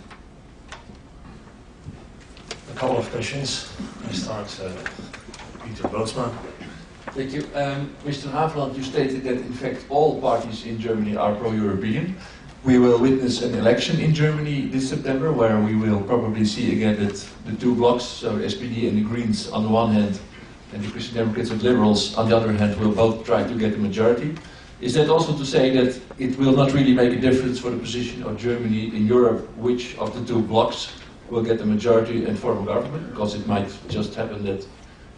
A couple of questions. I start Peter Bootsma. Thank you. Mr. Haverland, you stated that in fact all parties in Germany are pro-European. We will witness an election in Germany this September where we will probably see again that the two blocs, so the SPD and the Greens on the one hand and the Christian Democrats and Liberals on the other hand, will both try to get a majority. Is that also to say that it will not really make a difference for the position of Germany in Europe which of the two blocs will get the majority and form a government? Because it might just happen that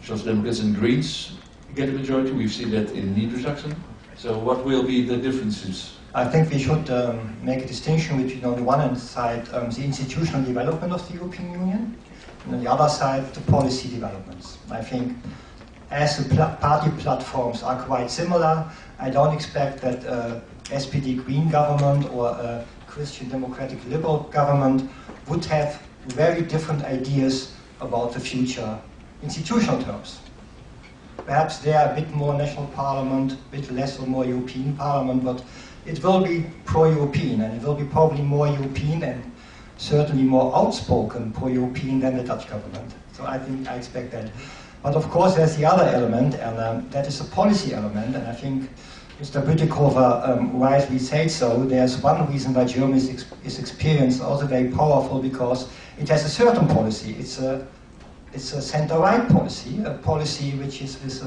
Social Democrats and Greens get a majority. We've seen that in Niedersachsen. So what will be the differences? I think we should make a distinction between, on the one hand side, the institutional development of the European Union, and on the other side, the policy developments. I think as the party platforms are quite similar, I don't expect that SPD Green government or a Christian Democratic Liberal government would have very different ideas about the future institutional terms. Perhaps they are a bit more national parliament, a bit less or more European parliament, but it will be pro-European, and it will be probably more European and certainly more outspoken pro-European than the Dutch government. So I think I expect that. But of course there's the other element, and that is a policy element, and I think Mr. Bütikofer rightly said so. There's one reason why Germany is experienced also very powerful, because it has a certain policy. It's a center-right policy, a policy which is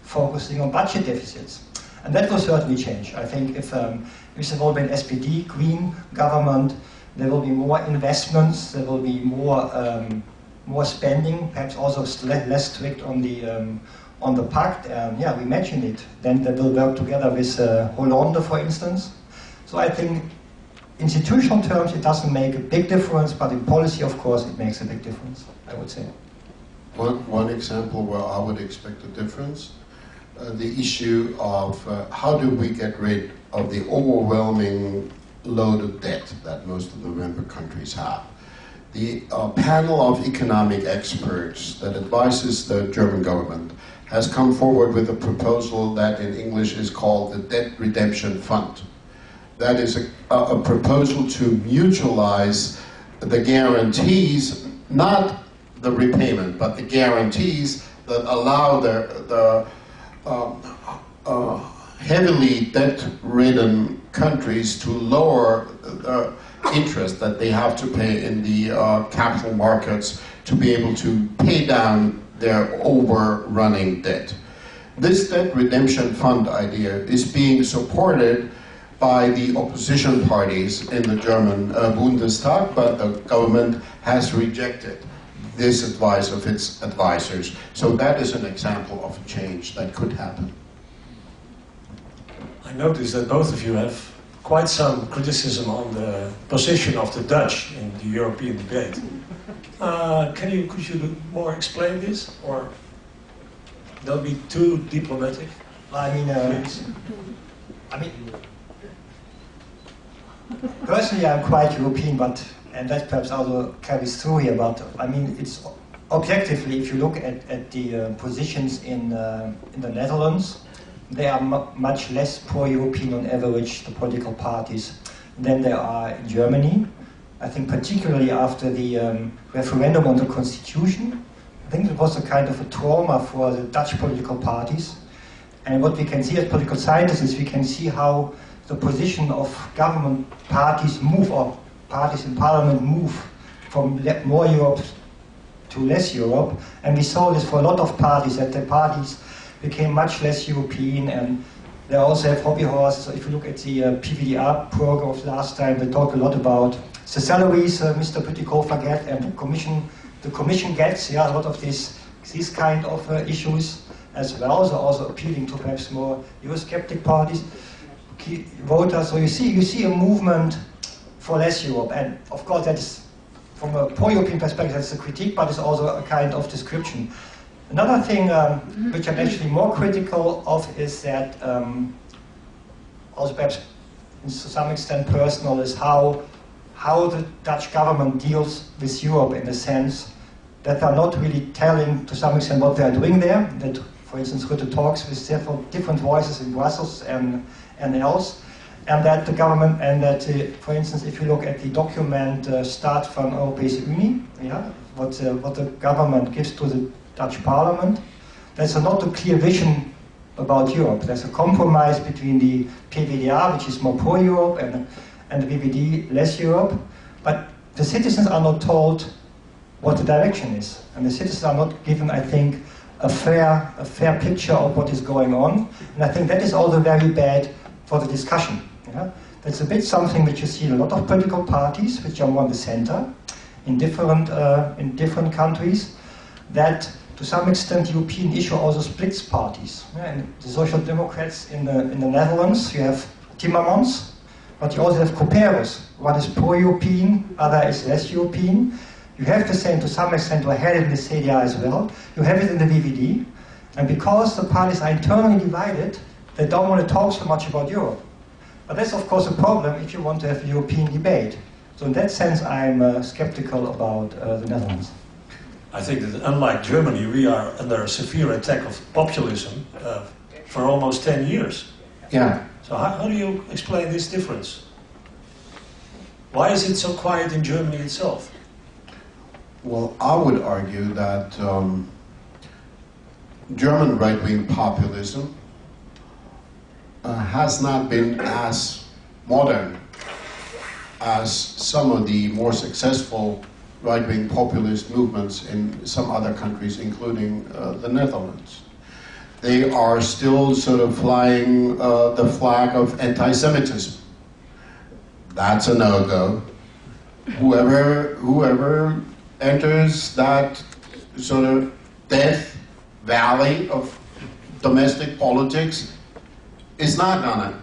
focusing on budget deficits. And that will certainly change. I think if there will be an SPD Green government, there will be more investments, there will be more spending, perhaps also less strict on the pact. Yeah, we mentioned it. Then they will work together with Hollande, for instance. So I think institutional terms, it doesn't make a big difference, but in policy, of course, it makes a big difference, I would say. One example where I would expect a difference, the issue of how do we get rid of the overwhelming load of debt that most of the member countries have. the panel of economic experts that advises the German government has come forward with a proposal that in English is called the Debt Redemption Fund. That is a proposal to mutualize the guarantees, not the repayment, but the guarantees that allow the heavily debt-ridden countries to lower the interest that they have to pay in the capital markets to be able to pay down their overrunning debt. This debt redemption fund idea is being supported by the opposition parties in the German Bundestag, but the government has rejected this advice of its advisors. So that is an example of a change that could happen. I noticed that both of you have quite some criticism on the position of the Dutch in the European debate. Could you more explain this, or don't be too diplomatic? Personally, I'm quite European, and that perhaps also carries through here. But it's objectively, if you look at the positions in the Netherlands, they are much less pro-European on average, the political parties, than they are in Germany. I think particularly after the referendum on the constitution, I think it was a kind of a trauma for the Dutch political parties. And what we can see as political scientists is we can see how the position of government parties move, or parties in parliament move from more Europe to less Europe. And we saw this for a lot of parties, that the parties became much less European, and they also have hobby horses. So if you look at the PVDR program of last time, they talk a lot about the salaries Mr. Bütikofer gets, and the commission gets, a lot of these kind of issues as well. So also appealing to perhaps more Eurosceptic parties, voters. So you see a movement for less Europe, and of course that is, from a pro-European perspective, that's a critique, but it's also a kind of description. Another thing which I'm actually more critical of is that, also perhaps to some extent personal, is how the Dutch government deals with Europe, in the sense that they're not really telling to some extent what they're doing there. That, for instance, Rutte talks with several different voices in Brussels and else, and that the government, and that, for instance, if you look at the document Staat van Europese Unie, what the government gives to the Dutch Parliament, there's not a clear vision about Europe. There's a compromise between the PVDA, which is more pro-Europe, and the VVD, less Europe. But the citizens are not told what the direction is. And the citizens are not given, I think, a fair picture of what is going on. And I think that is also very bad for the discussion. That's a bit something which you see in a lot of political parties, which are more in the center, in different countries, that to some extent the European issue also splits parties. And the Social Democrats in the Netherlands, you have Timmermans, but you also have Couperus. One is pro-European, other is less European. You have the same to some extent, or had it in the CDA as well. You have it in the VVD. And because the parties are internally divided, they don't want to talk so much about Europe. But that's of course a problem if you want to have a European debate. So in that sense, I'm skeptical about the Netherlands. I think that unlike Germany, we are under a severe attack of populism for almost 10 years. Yeah. So how do you explain this difference? Why is it so quiet in Germany itself? Well, I would argue that German right-wing populism has not been as modern as some of the more successful right-wing populist movements in some other countries, including the Netherlands. They are still sort of flying the flag of anti-Semitism. That's a no-go. Whoever enters that sort of death valley of domestic politics is not gonna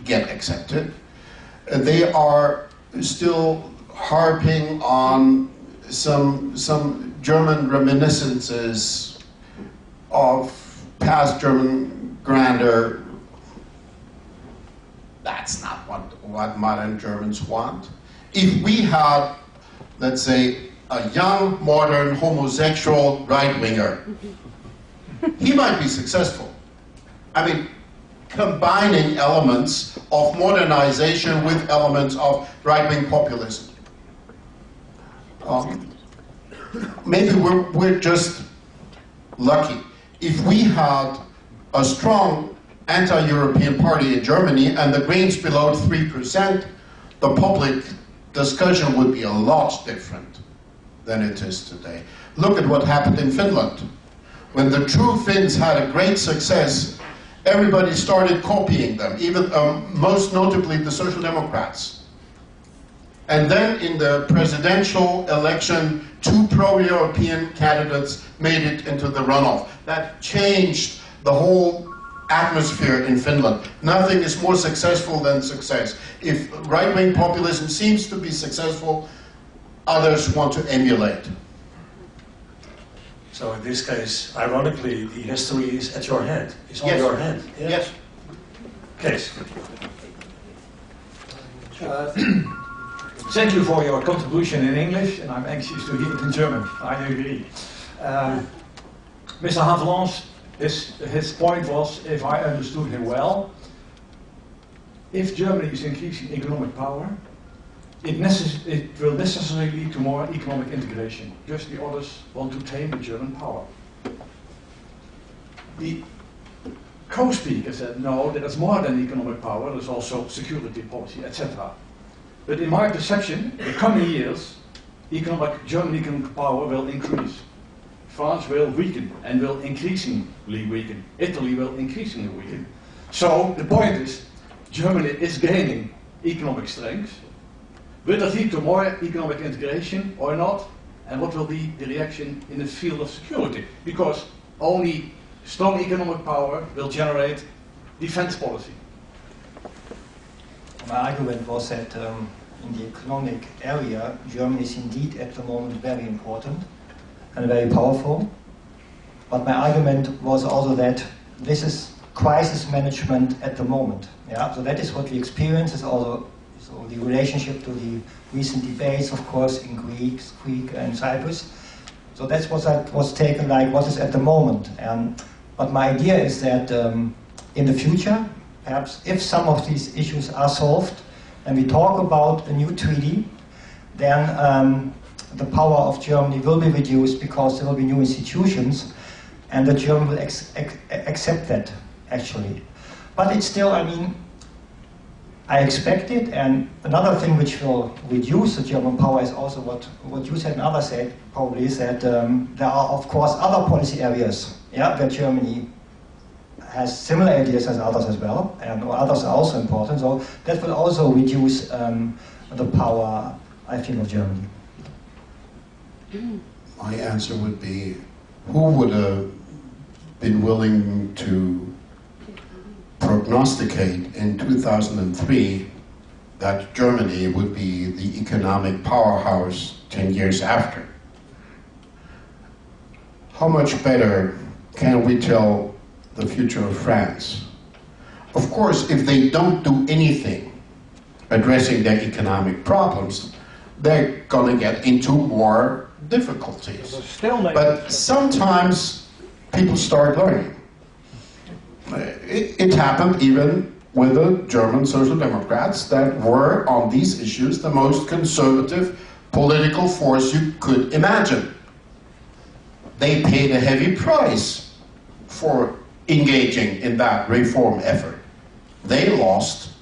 get accepted. They are still harping on some German reminiscences of past German grandeur. That's not what modern Germans want. If we had, let's say, a young, modern, homosexual right-winger. He might be successful. I mean, combining elements of modernization with elements of right-wing populism. Maybe we're just lucky. If we had a strong anti-European party in Germany and the Greens below 3%, the public discussion would be a lot different than it is today. Look at what happened in Finland. When the true Finns had a great success, everybody started copying them, even most notably the Social Democrats. And then in the presidential election, 2 pro-European candidates made it into the runoff. That changed the whole atmosphere in Finland. Nothing is more successful than success. If right-wing populism seems to be successful, others want to emulate. So in this case, ironically, the history is at your hand. It's on Yes. your hand. Yeah? Yes. Case. Thank you for your contribution in English, and I'm anxious to hear it in German. I agree. Mr. Haverland, his point was, if I understood him well, if Germany is increasing economic power, it will necessarily lead to more economic integration. Just the others want to tame the German power. The co-speaker said, no, there's more than economic power, there's also security policy, etc. But in my perception, in the coming years, German economic power will increase. France will weaken and will increasingly weaken. Italy will increasingly weaken. So the point is, Germany is gaining economic strength. Will it lead to more economic integration or not? And what will be the reaction in the field of security? Because only strong economic power will generate defense policy. My argument was that in the economic area, Germany is indeed at the moment very important and very powerful. But my argument was also that this is crisis management at the moment. Yeah? So that is what we experience, is also so the relationship to the recent debates, of course, in Greek and Cyprus. So that's what was taken like what is at the moment. But my idea is that in the future, perhaps if some of these issues are solved and we talk about a new treaty, then the power of Germany will be reduced because there will be new institutions and the German will accept that, actually. But it's still, I mean, I expect it, and another thing which will reduce the German power is also what you said and others said, probably, is that there are, of course, other policy areas, yeah, where Germany has similar ideas as others as well, and others are also important, so that will also reduce the power, I think, of Germany. My answer would be, who would have been willing to prognosticate in 2003 that Germany would be the economic powerhouse 10 years after? How much better can we tell the future of France? Of course, if they don't do anything addressing their economic problems, they're going to get into more difficulties. But sometimes people start learning. It happened even with the German Social Democrats that were on these issues the most conservative political force you could imagine. They paid a heavy price for engaging in that reform effort. They lost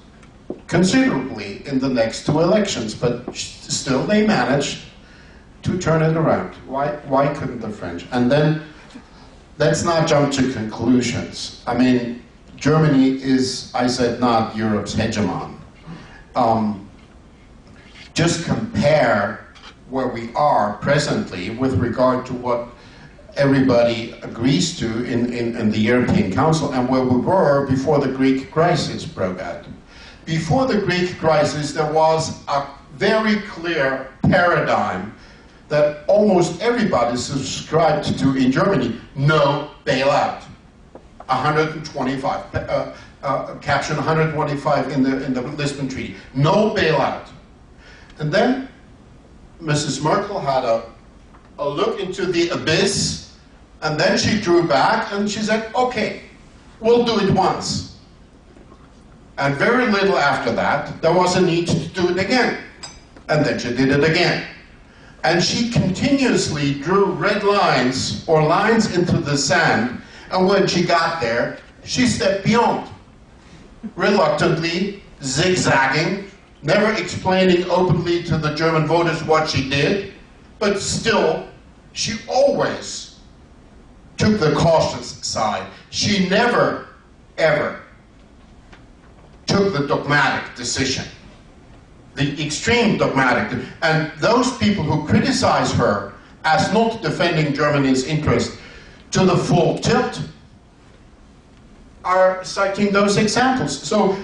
considerably in the next 2 elections, but still they managed to turn it around. Why couldn't the French? And then let's not jump to conclusions. I mean, Germany is, I said, not Europe's hegemon. Just compare where we are presently with regard to what everybody agrees to in the European Council and where we were before the Greek crisis broke out. Before the Greek crisis, there was a very clear paradigm that almost everybody subscribed to in Germany: no bailout. 125, caption 125 in the Lisbon Treaty. No bailout. And then Mrs. Merkel had a a look into the abyss, and then she drew back and she said, okay, we'll do it once. And very little after that, there was a need to do it again. And then she did it again. And she continuously drew red lines or lines into the sand, and when she got there, she stepped beyond. Reluctantly, zigzagging, never explaining openly to the German voters what she did, but still, she always took the cautious side. She never, ever took the dogmatic decision, the extreme dogmatic. And those people who criticize her as not defending Germany's interest to the full tilt are citing those examples. So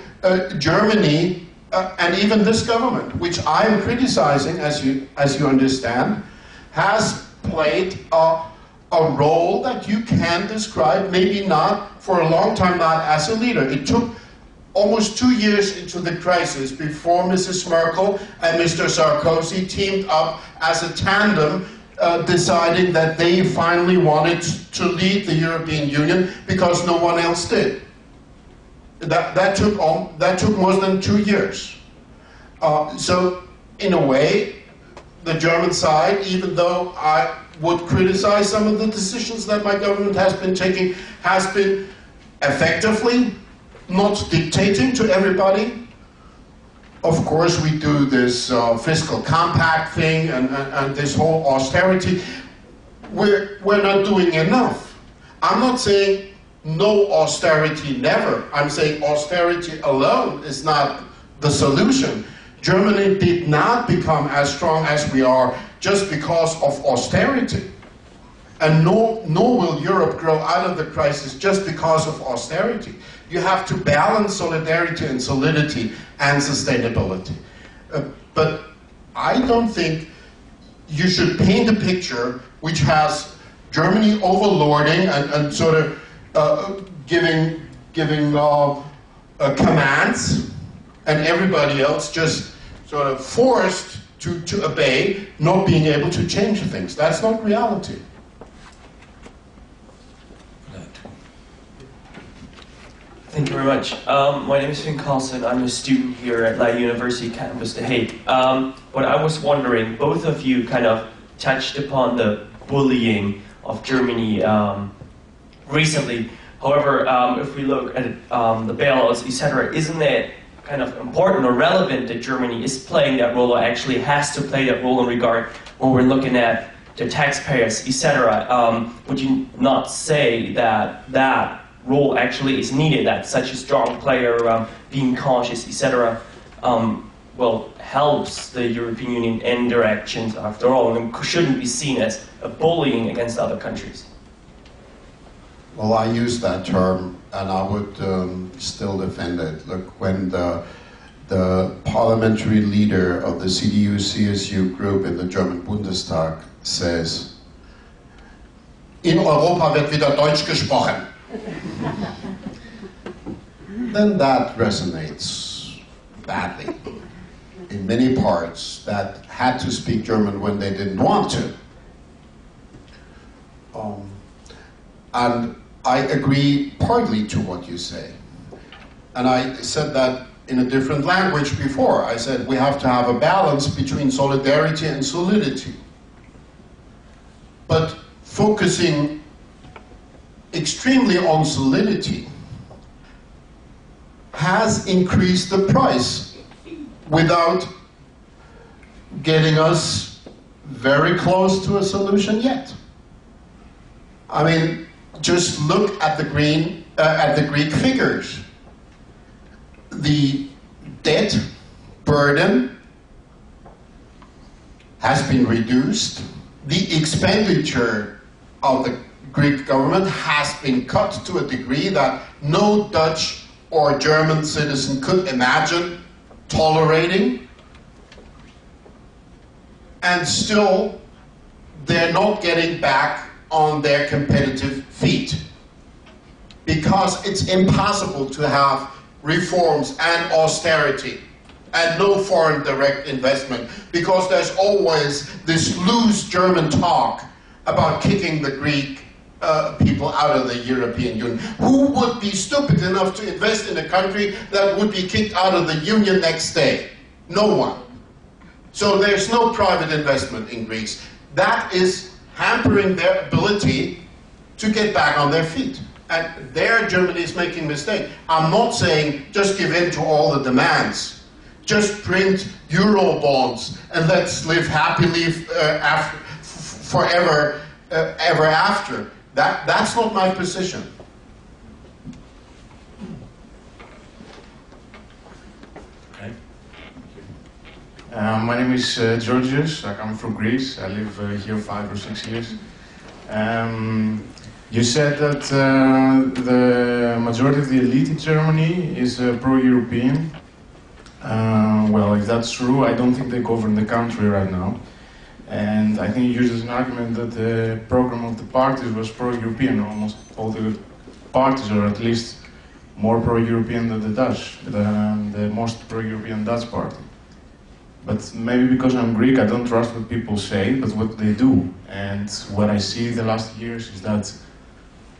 Germany, and even this government, which I am criticizing, as you understand, has played a role that you can describe, maybe not, for a long time not as a leader. It took almost 2 years into the crisis before Mrs. Merkel and Mr. Sarkozy teamed up as a tandem, deciding that they finally wanted to lead the European Union because no one else did. That took more than 2 years. So, in a way, the German side, even though I would criticize some of the decisions that my government has been taking, has been effectively not dictating to everybody. Of course, we do this fiscal compact thing and this whole austerity. We're not doing enough. I'm not saying no austerity, never. I'm saying austerity alone is not the solution. Germany did not become as strong as we are just because of austerity. And nor will Europe grow out of the crisis just because of austerity. You have to balance solidarity and solidity and sustainability. But I don't think you should paint a picture which has Germany overlording and sort of giving commands, and everybody else just sort of forced to obey, not being able to change things. That's not reality. Thank you very much. My name is Finn Carlson. I'm a student here at Leiden University campus The Hague. What I was wondering, both of you kind of touched upon the bullying of Germany recently. However, if we look at the bailouts, etc., isn't it kind of important or relevant that Germany is playing that role, or actually has to play that role in regard when we're looking at the taxpayers, etc.? Would you not say that that role actually is needed, that such a strong player, being cautious, etc., well, helps the European Union in their actions after all, and shouldn't be seen as a bullying against other countries? Well, I use that term, and I would still defend it. Look, when the parliamentary leader of the CDU-CSU group in the German Bundestag says, "In Europa wird wieder Deutsch gesprochen," then that resonates badly in many parts that had to speak German when they didn't want to. And I agree partly to what you say. And I said that in a different language before. I said we have to have a balance between solidarity and solidity. But focusing extremely on solidity has increased the price without getting us very close to a solution yet. I mean, just look at the Greek figures. The debt burden has been reduced. The expenditure of the Greek government has been cut to a degree that no Dutch or German citizen could imagine tolerating. And still, they're not getting back on their competitive feet, because it's impossible to have reforms and austerity and no foreign direct investment, because there's always this loose German talk about kicking the Greek people out of the European Union. Who would be stupid enough to invest in a country that would be kicked out of the Union next day? No one. So there's no private investment in Greece. That is hampering their ability to get back on their feet. And there Germany is making a mistake. I'm not saying just give in to all the demands. Just print euro bonds and let's live happily forever, ever after. That's not my position. Okay. My name is Georgios. I come from Greece. I live here 5 or 6 years. You said that the majority of the elite in Germany is pro-European. Well, if that's true, I don't think they govern the country right now. And I think you used as an argument that the program of the parties was pro-European. Almost all the parties are at least more pro-European than the Dutch, the most pro-European Dutch party. But maybe because I'm Greek, I don't trust what people say, but what they do. And what I see the last years is that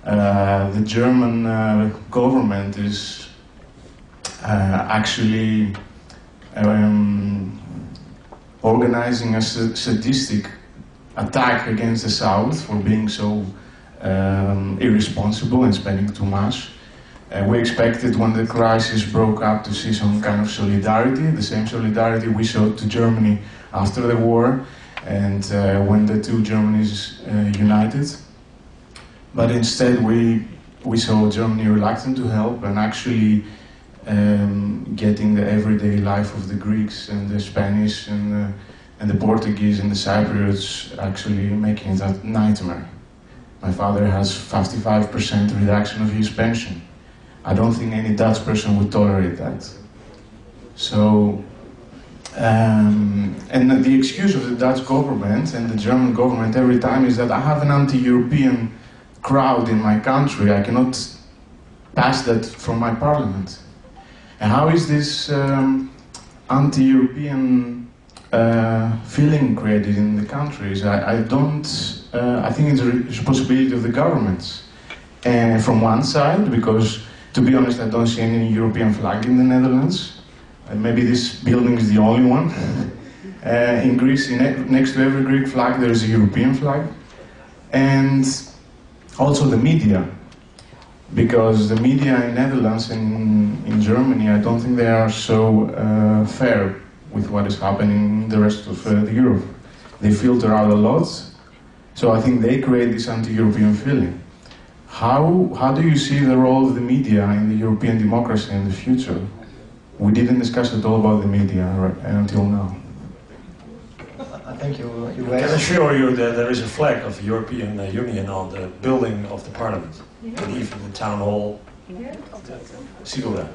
the German government is actually organizing a sadistic attack against the South for being so irresponsible and spending too much. We expected when the crisis broke up to see some kind of solidarity, the same solidarity we showed to Germany after the war and when the two Germanys united. But instead we saw Germany reluctant to help and actually getting the everyday life of the Greeks and the Spanish and the Portuguese and the Cypriots actually making it a nightmare. My father has 55% reduction of his pension. I don't think any Dutch person would tolerate that. So, and the excuse of the Dutch government and the German government every time is that I have an anti-European crowd in my country, I cannot pass that from my parliament. And how is this anti-European feeling created in the countries? I think it's a responsibility of the governments. And from one side, because to be honest, I don't see any European flag in the Netherlands. Maybe this building is the only one. In Greece, next to every Greek flag, there is a European flag. And also the media. Because the media in Netherlands and in Germany, I don't think they are so fair with what is happening in the rest of Europe. They filter out a lot. So I think they create this anti-European feeling. How do you see the role of the media in the European democracy in the future? We didn't discuss at all about the media until now. I think you I can assure you that there is a flag of the European Union on the building of the Parliament, and even the town hall. See you there.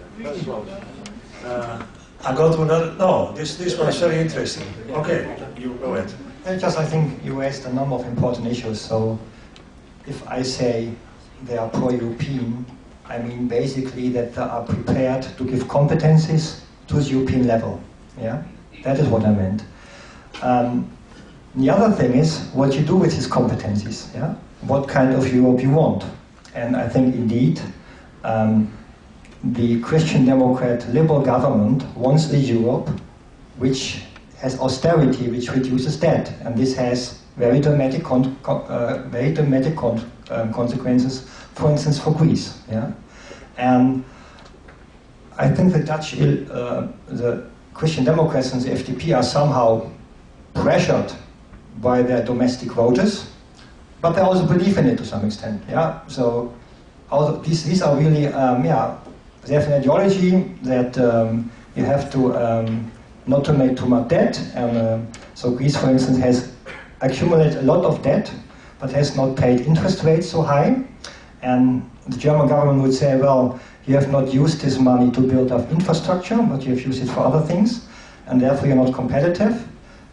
I go to another. No, this one is very interesting. Okay, you go ahead. I think you raised a number of important issues. So, if I say they are pro-European, I mean basically that they are prepared to give competencies to the European level. Yeah, that is what I meant. The other thing is what you do with these competencies. Yeah, what kind of Europe you want. And I think indeed the Christian Democrat liberal government wants a Europe which has austerity, which reduces debt, and this has very dramatic consequences, for instance, for Greece. Yeah? And I think the Dutch, the Christian Democrats and the FDP are somehow pressured by their domestic voters, but they also believe in it to some extent. Yeah. So these are really they have an ideology that you have to not to make too much debt, and so Greece, for instance, has accumulated a lot of debt, but has not paid interest rates so high. And the German government would say, well, you have not used this money to build up infrastructure, but you have used it for other things, and therefore you're not competitive.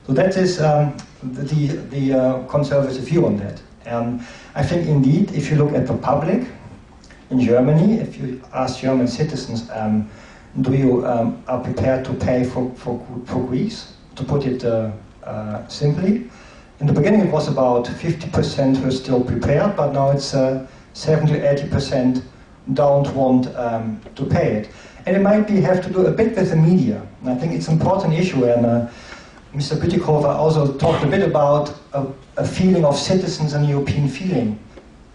So that is the conservative view on that. And I think indeed, if you look at the public in Germany, if you ask German citizens, do you are prepared to pay for Greece, to put it simply? In the beginning it was about 50% were still prepared, but now it's 70 to 80% don't want to pay it. And it might have to do a bit with the media. And I think it's an important issue, and Mr. Bütikofer also talked a bit about a feeling of citizens and European feeling.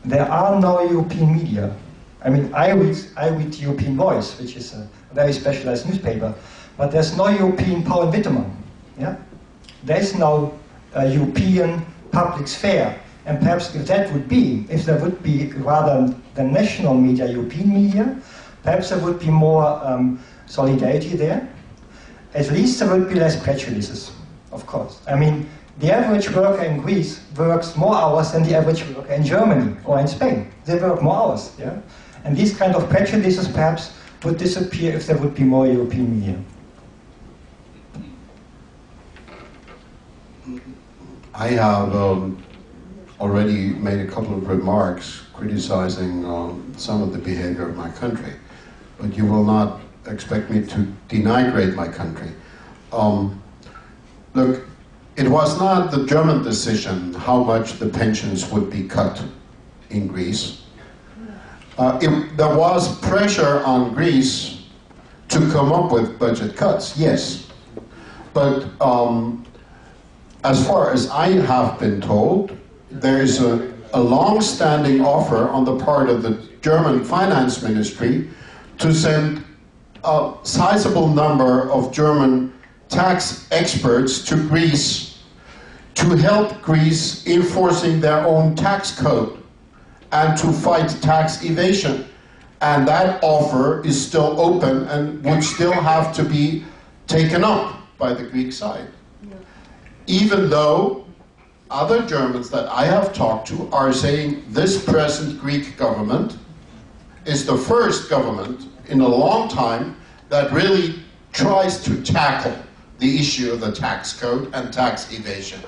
There are no European media. I mean, I read European Voice, which is a very specialized newspaper, but there's no European Paul and Wittemann. Yeah? There's no European public sphere. And perhaps if there would be rather than national media, European media, perhaps there would be more solidarity there. At least there would be less prejudices, of course. I mean, the average worker in Greece works more hours than the average worker in Germany or in Spain. They work more hours, yeah? And these kind of prejudices perhaps would disappear if there would be more European media. I have already made a couple of remarks criticizing some of the behavior of my country, but you will not expect me to denigrate my country. Look, it was not the German decision how much the pensions would be cut in Greece. There was pressure on Greece to come up with budget cuts, yes. But as far as I have been told, there is a long-standing offer on the part of the German finance ministry to send a sizable number of German tax experts to Greece to help Greece enforcing their own tax code and to fight tax evasion. And that offer is still open and would still have to be taken up by the Greek side. Yeah. Even though other Germans that I have talked to are saying this present Greek government is the first government in a long time that really tries to tackle the issue of the tax code and tax evasion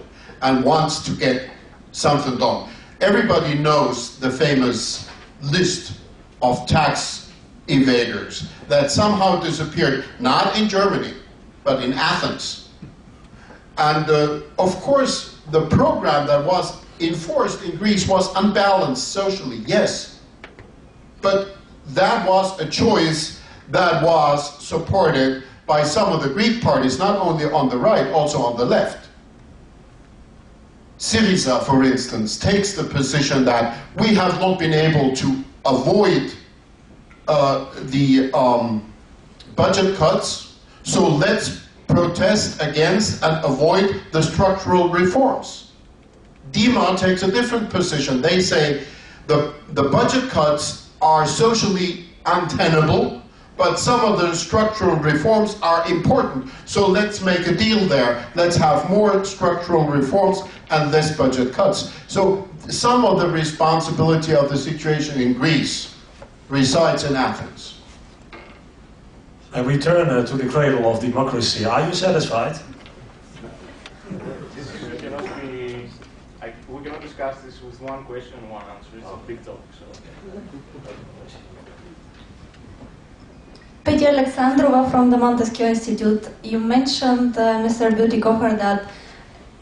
and wants to get something done. Everybody knows the famous list of tax evaders that somehow disappeared, not in Germany, but in Athens. And of course, the program that was enforced in Greece was unbalanced socially, yes. But that was a choice that was supported by some of the Greek parties, not only on the right, also on the left. Syriza, for instance, takes the position that we have not been able to avoid the budget cuts, so let's protest against and avoid the structural reforms. Dima takes a different position. They say the budget cuts are socially untenable, but some of the structural reforms are important. So let's make a deal there. Let's have more structural reforms and less budget cuts. So some of the responsibility of the situation in Greece resides in Athens. I return to the cradle of democracy. Are you satisfied? We cannot discuss this with one question and one answer. It's a big topic. So. Peter Alexandrova from the Montesquieu Institute. You mentioned, Mr. Bütikofer, that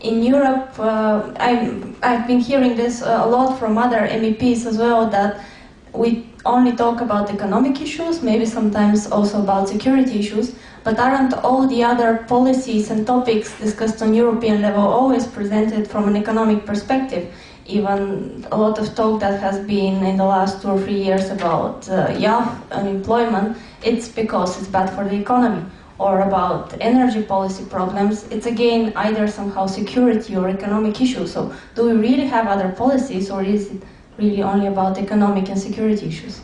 in Europe, I've been hearing this a lot from other MEPs as well, that we only talk about economic issues, maybe sometimes also about security issues, but aren't all the other policies and topics discussed on European level always presented from an economic perspective? Even a lot of talk that has been in the last 2 or 3 years about youth unemployment, it's because it's bad for the economy. Or about energy policy problems, it's again either somehow security or economic issues. So do we really have other policies, or is it really only about economic and security issues?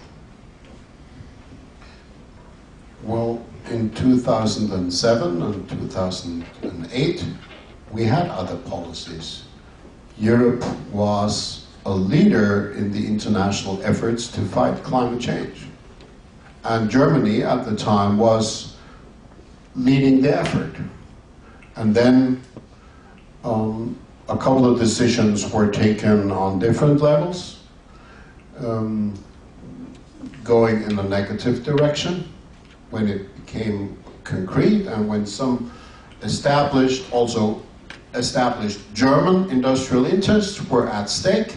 Well, in 2007 and 2008, we had other policies. Europe was a leader in the international efforts to fight climate change. And Germany at the time was leading the effort. And then a couple of decisions were taken on different levels, going in a negative direction. when it became concrete and when some also established German industrial interests were at stake,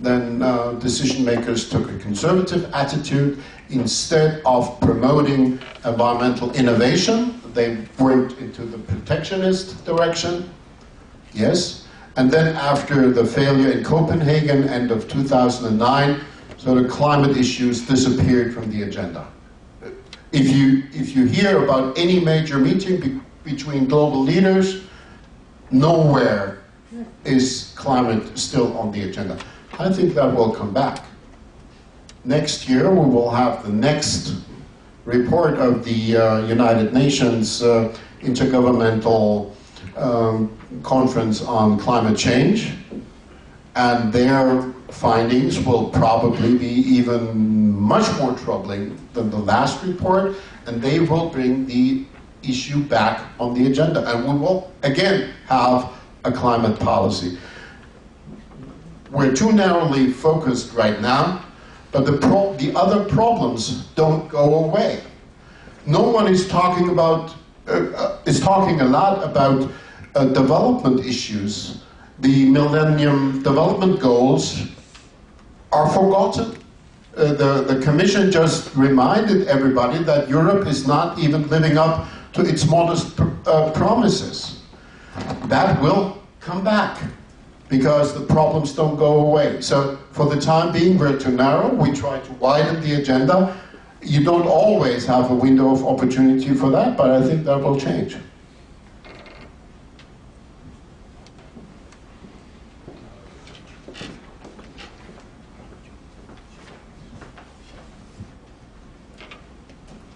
then decision makers took a conservative attitude. Instead of promoting environmental innovation, they went into the protectionist direction. Yes. And then after the failure in Copenhagen, end of 2009, so the climate issues disappeared from the agenda. If you hear about any major meeting between global leaders, nowhere is climate still on the agenda. I think that will come back. Next year we will have the next report of the United Nations Intergovernmental Conference on Climate Change, and their findings will probably be even much more troubling than the last report, and they will bring the issue back on the agenda, and we will again have a climate policy. We're too narrowly focused right now, but the other problems don't go away. No one is talking about talking a lot about development issues. The Millennium Development Goals are forgotten. The Commission just reminded everybody that Europe is not even living up to its modest promises. That will come back, because the problems don't go away. So for the time being, we're too narrow. We try to widen the agenda. You don't always have a window of opportunity for that, but I think that will change.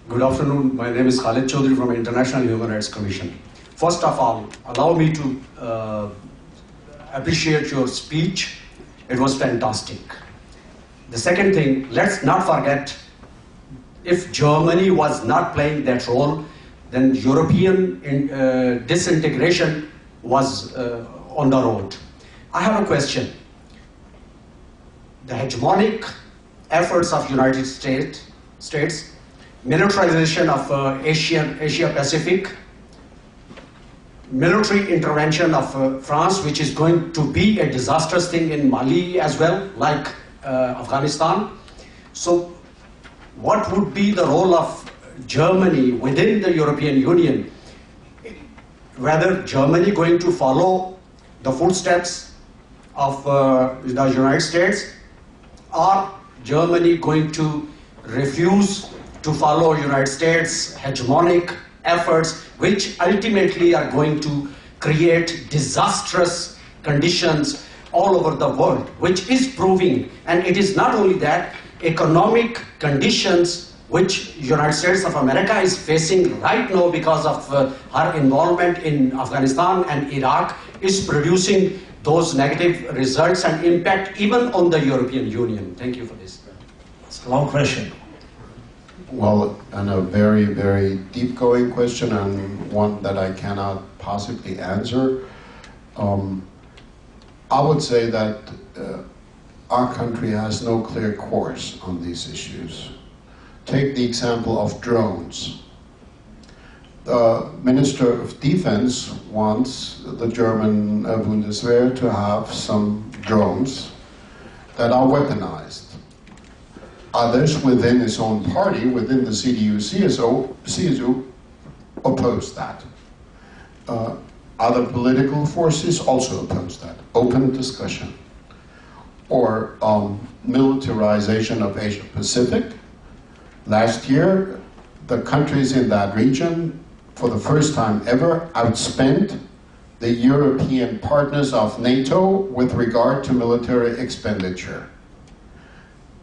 Good afternoon. My name is Khalid Chaudhry from International Human Rights Commission. First of all, allow me to appreciate your speech. It was fantastic. The second thing, let's not forget, if Germany was not playing that role, then European disintegration was on the road. I have a question. The hegemonic efforts of United States, militarization of Asia Pacific, military intervention of France, which is going to be a disastrous thing in Mali as well, like Afghanistan. So what would be the role of Germany within the European Union? Whether Germany going to follow the footsteps of the United States, or Germany going to refuse to follow United States hegemonic efforts, which ultimately are going to create disastrous conditions all over the world, which is proving, and it is not only that, economic conditions which United States of America is facing right now because of her involvement in Afghanistan and Iraq is producing those negative results and impact even on the European Union. Thank you for this. It's a long question. Well, and a very, very deep-going question, and one that I cannot possibly answer. I would say that our country has no clear course on these issues. Take the example of drones. The Minister of Defense wants the German Bundeswehr to have some drones that are weaponized. Others within his own party, within the CSU, oppose that. Other political forces also oppose that. Open discussion. Or militarization of Asia Pacific. Last year, the countries in that region, for the first time ever, outspent the European partners of NATO with regard to military expenditure.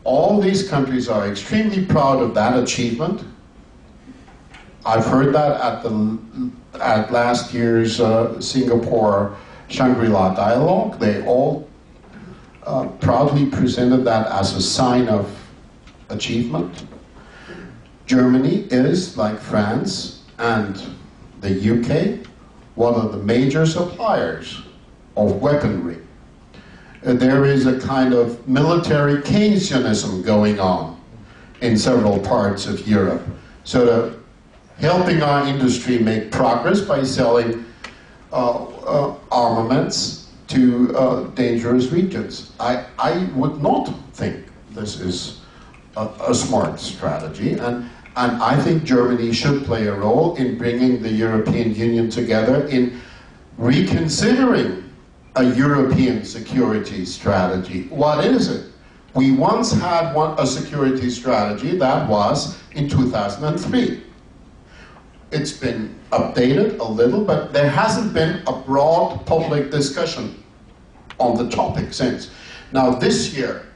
All these countries are extremely proud of that achievement. I've heard that at last year's Singapore Shangri-La Dialogue. They all proudly presented that as a sign of achievement. Germany is, like France and the UK, one of the major suppliers of weaponry. There is a kind of military Keynesianism going on in several parts of Europe. sort of helping our industry make progress by selling armaments to dangerous regions. I would not think this is a smart strategy, and I think Germany should play a role in bringing the European Union together in reconsidering a European security strategy. What is it? We once had a security strategy that was in 2003. It's been updated a little, but there hasn't been a broad public discussion on the topic since. Now this year,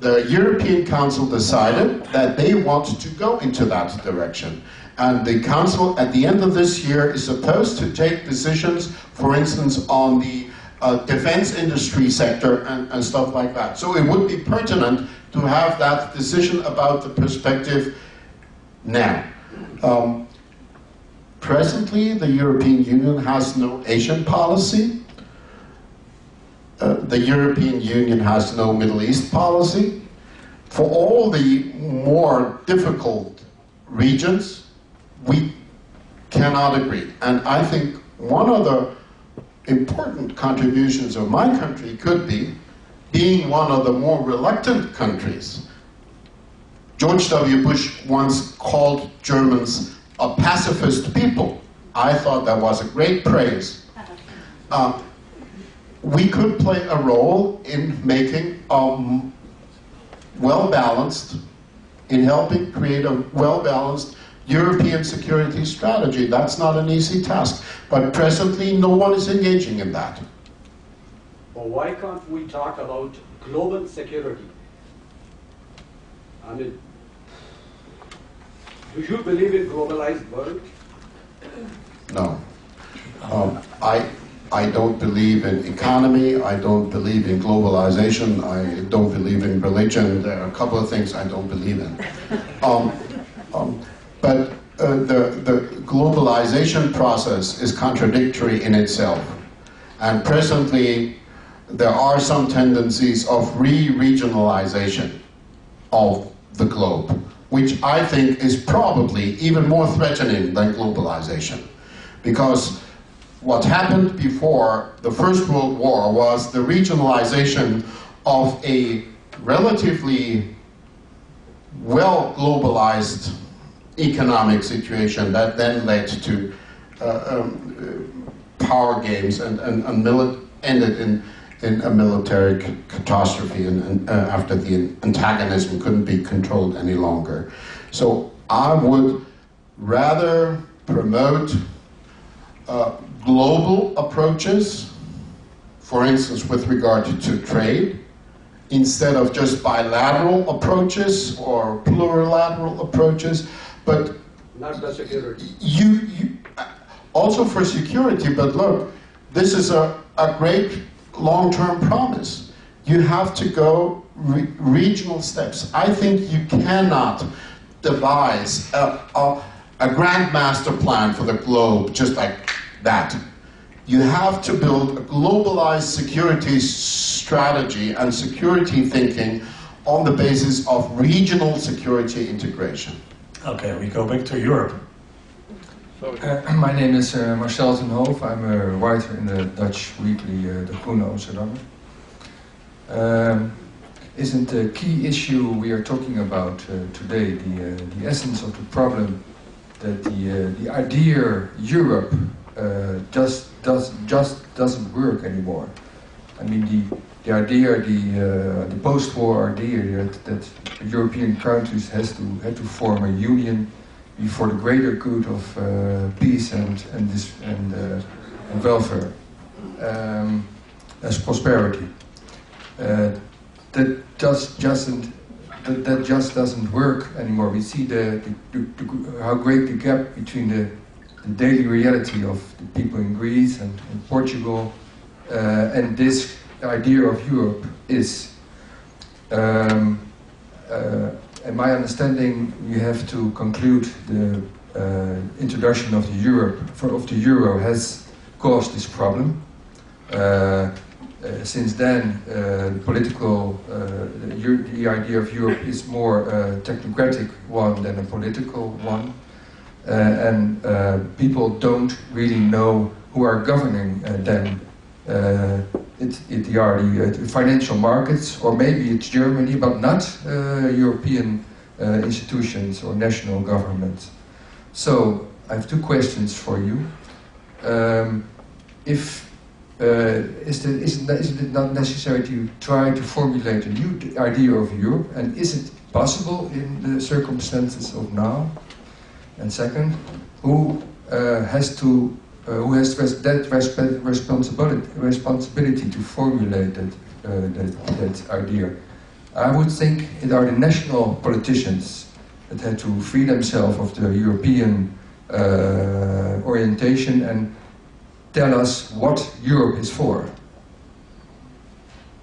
the European Council decided that they want to go into that direction. And the Council, at the end of this year, is supposed to take decisions, for instance, on the defense industry sector and stuff like that. So it would be pertinent to have that decision about the perspective now. Presently, the European Union has no Asian policy. The European Union has no Middle East policy. For all the more difficult regions, we cannot agree. And I think one of the important contributions of my country could be being one of the more reluctant countries. George W. Bush once called Germans a pacifist people. I thought that was a great praise. We could play a role in making well-balanced, in helping create a well-balanced European security strategy. That's not an easy task, but presently no one is engaging in that. Well, why can't we talk about global security? I mean, do you believe in globalized world? No. I don't believe in economy, I don't believe in globalization, I don't believe in religion. There are a couple of things I don't believe in. But the globalization process is contradictory in itself. And presently, there are some tendencies of re-regionalization of the globe, which I think is probably even more threatening than globalization. Because what happened before the First World War was the regionalization of a relatively well-globalized economic situation that then led to power games and ended in a military catastrophe and after the antagonism couldn't be controlled any longer. So I would rather promote global approaches, for instance with regard to trade, instead of just bilateral approaches or plurilateral approaches, but not for security. You also for security, but look, this is a great long-term promise. You have to go regional steps. I think you cannot devise a grand master plan for the globe just like that. You have to build a globalized security strategy and security thinking on the basis of regional security integration. Okay, we go back to Europe. My name is Marcel ten Hoof. I'm a writer in the Dutch weekly De Groene Amsterdammer. Isn't the key issue we are talking about today the essence of the problem that the idea Europe just doesn't work anymore? I mean the idea, the post-war idea that European countries had to form a union for the greater good of peace and welfare as prosperity. That just doesn't work anymore. We see how great the gap between the daily reality of the people in Greece and in Portugal and this idea of Europe is. In my understanding, you have to conclude the introduction of the euro has caused this problem. since then, the idea of Europe is more a technocratic one than a political one, and people don't really know who are governing them. They are the financial markets, or maybe it's Germany, but not European institutions or national governments. So I have two questions for you. Is it not necessary to try to formulate a new idea of Europe, and is it possible in the circumstances of now? And second, who has that responsibility to formulate that idea? I would think it are the national politicians that had to free themselves of the European orientation and tell us what Europe is for.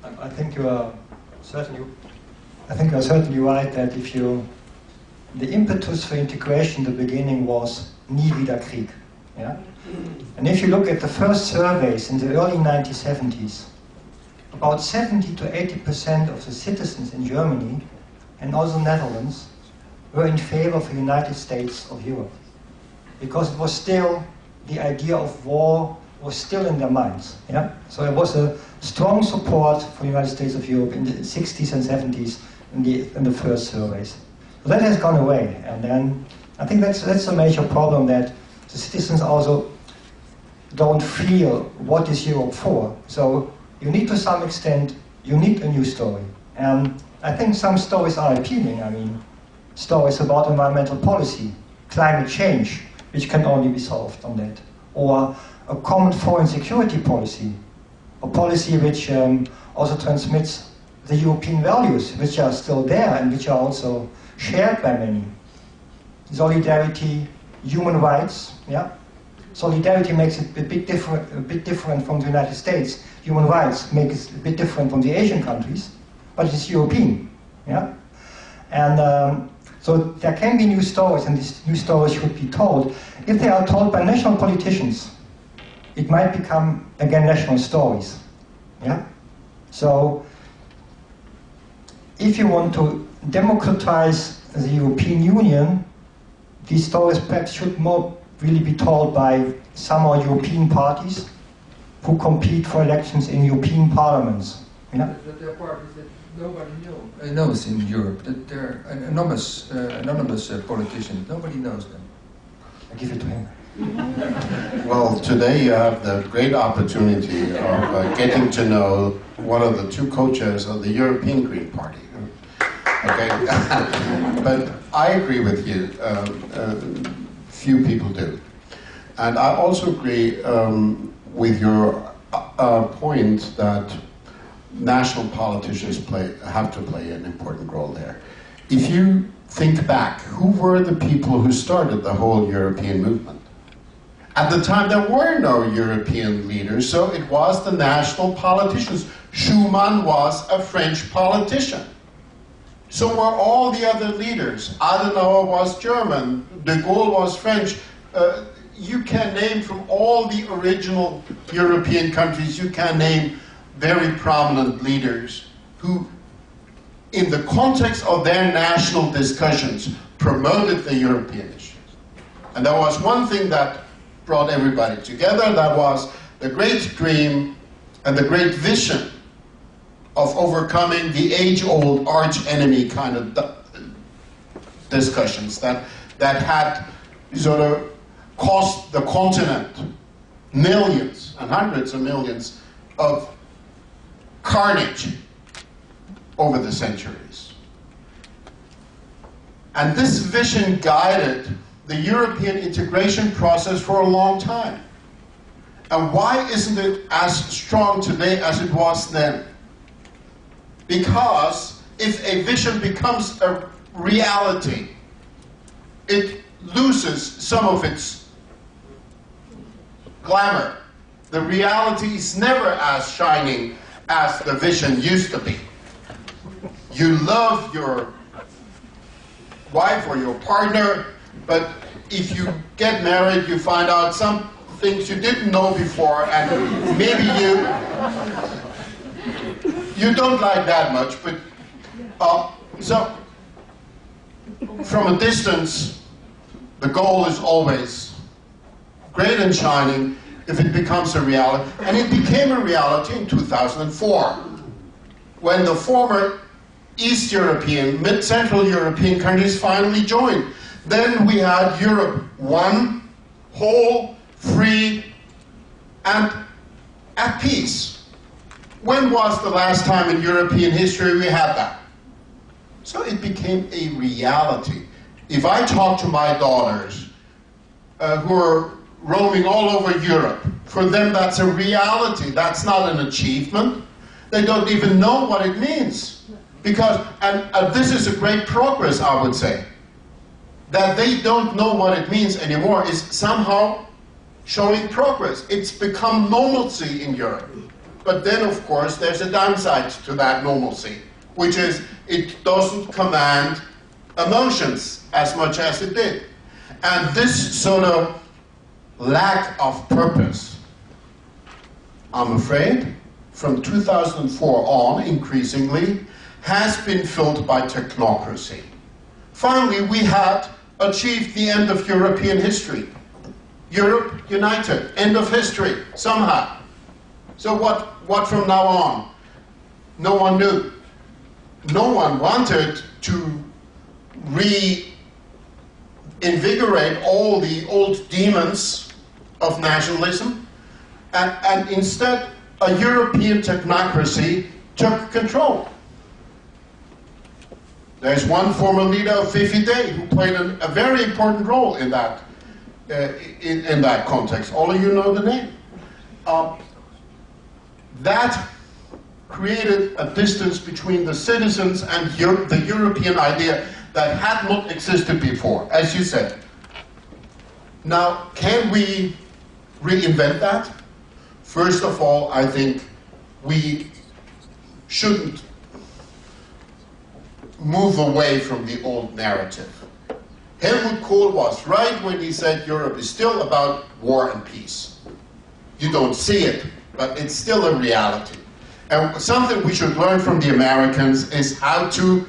I think you are certainly right that the impetus for integration in the beginning was nie wieder Krieg. Yeah? And if you look at the first surveys in the early 1970s, about 70 to 80% of the citizens in Germany and also Netherlands were in favor of the United States of Europe, because it was still, the idea of war was still in their minds. Yeah? So there was a strong support for the United States of Europe in the 60s and 70s in the first surveys. So that has gone away, and then I think that's a major problem, that the citizens also don't feel what is Europe for. So you need, to some extent, you need a new story. And I think some stories are appealing. I mean, stories about environmental policy, climate change, which can only be solved on that, or a common foreign security policy, a policy which also transmits the European values, which are still there and which are also shared by many. Solidarity, human rights, yeah. Solidarity makes it a bit different from the United States. Human rights make it a bit different from the Asian countries, but it's European, yeah. And so there can be new stories, and these new stories should be told. If they are told by national politicians, it might become again national stories, yeah. So if you want to democratize the European Union, these stories perhaps should more really be told by some of European parties who compete for elections in European parliaments. Yeah? But there are parties that nobody knows in Europe, that they're anonymous politicians. Nobody knows them. I give it to him. Well, today you have the great opportunity of getting to know one of the two co-chairs of the European Green Party. Okay, but I agree with you. Few people do, and I also agree with your point that national politicians have to play an important role there. If you think back, who were the people who started the whole European movement? At the time, there were no European leaders, so it was the national politicians. Schuman was a French politician. So were all the other leaders. Adenauer was German, de Gaulle was French. You can name from all the original European countries, you can name very prominent leaders who, in the context of their national discussions, promoted the European issues. And there was one thing that brought everybody together, that was the great dream and the great vision of overcoming the age-old arch-enemy kind of discussions that had sort of cost the continent millions and hundreds of millions of carnage over the centuries. And this vision guided the European integration process for a long time. And why isn't it as strong today as it was then? Because if a vision becomes a reality, it loses some of its glamour. The reality is never as shining as the vision used to be. You love your wife or your partner, but if you get married, you find out some things you didn't know before, and maybe You don't like that much, but so from a distance, the goal is always great and shining if it becomes a reality. And it became a reality in 2004, when the former East European, mid-Central European countries finally joined. Then we had Europe, one, whole, free, and at peace. When was the last time in European history we had that? So it became a reality. If I talk to my daughters who are roaming all over Europe, for them that's a reality. That's not an achievement. They don't even know what it means. Because, and this is a great progress, I would say, that they don't know what it means anymore is somehow showing progress. It's become normalcy in Europe. But then, of course, there's a downside to that normalcy, which is it doesn't command emotions as much as it did. And this sort of lack of purpose, I'm afraid, from 2004 on, increasingly, has been filled by technocracy. Finally, we had achieved the end of European history. Europe united, end of history, somehow. So what from now on? No one knew. No one wanted to reinvigorate all the old demons of nationalism, and instead a European technocracy took control. There's one former leader of FIFID who played a very important role in that in that context. All of you know the name. That created a distance between the citizens and the European idea that had not existed before, as you said. Now, can we reinvent that? First of all, I think we shouldn't move away from the old narrative. Helmut Kohl was right when he said Europe is still about war and peace. You don't see it, but it's still a reality. And something we should learn from the Americans is how to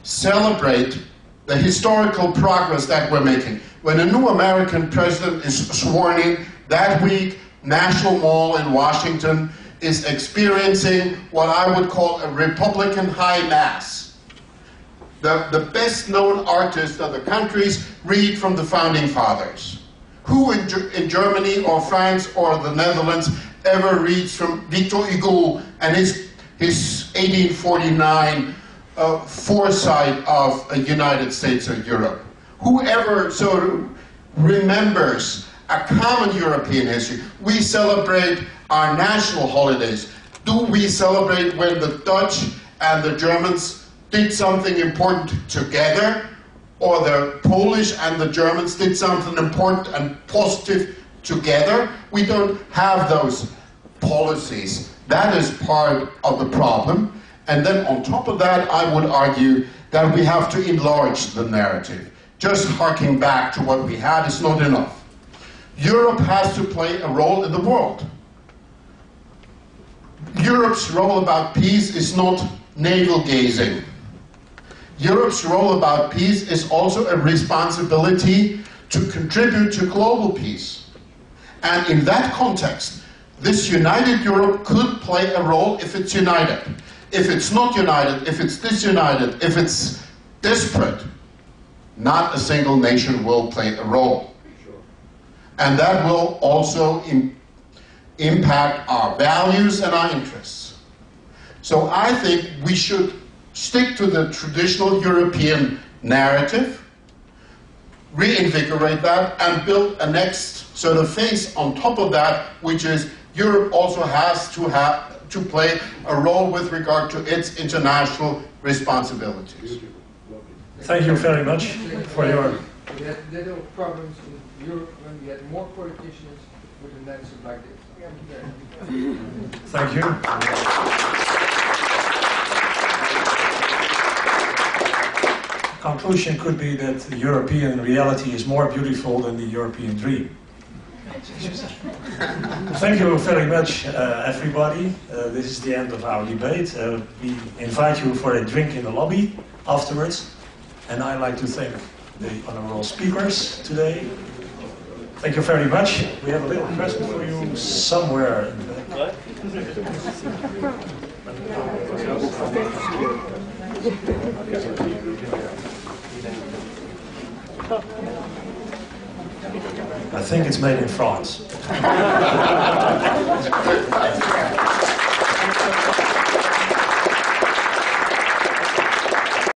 celebrate the historical progress that we're making. When a new American president is sworn in, that week, National Mall in Washington is experiencing what I would call a Republican high mass. The best known artists of the countries read from the Founding Fathers. Who in Germany or France or the Netherlands ever reads from Victor Hugo and his 1849 foresight of a United States or Europe? Whoever sort of remembers a common European history. We celebrate our national holidays. Do we celebrate when the Dutch and the Germans did something important together, or the Polish and the Germans did something important and positive together? We don't have those policies. That is part of the problem. And then on top of that, I would argue that we have to enlarge the narrative. Just harking back to what we had is not enough. Europe has to play a role in the world. Europe's role about peace is not navel-gazing. Europe's role about peace is also a responsibility to contribute to global peace. And in that context, this united Europe could play a role if it's united. If it's not united, if it's disunited, if it's disparate, not a single nation will play a role. And that will also impact our values and our interests. So I think we should stick to the traditional European narrative, reinvigorate that, and build a next sort of phase on top of that, which is Europe also has to play a role with regard to its international responsibilities. Thank you very much for your... We had little problems in Europe when we had more politicians with an answer like this. Thank you. Conclusion could be that the European reality is more beautiful than the European dream. Thank you very much, everybody. This is the end of our debate. We invite you for a drink in the lobby afterwards. And I'd like to thank the honorable speakers today. Thank you very much. We have a little present for you somewhere in the back. I think it's made in France.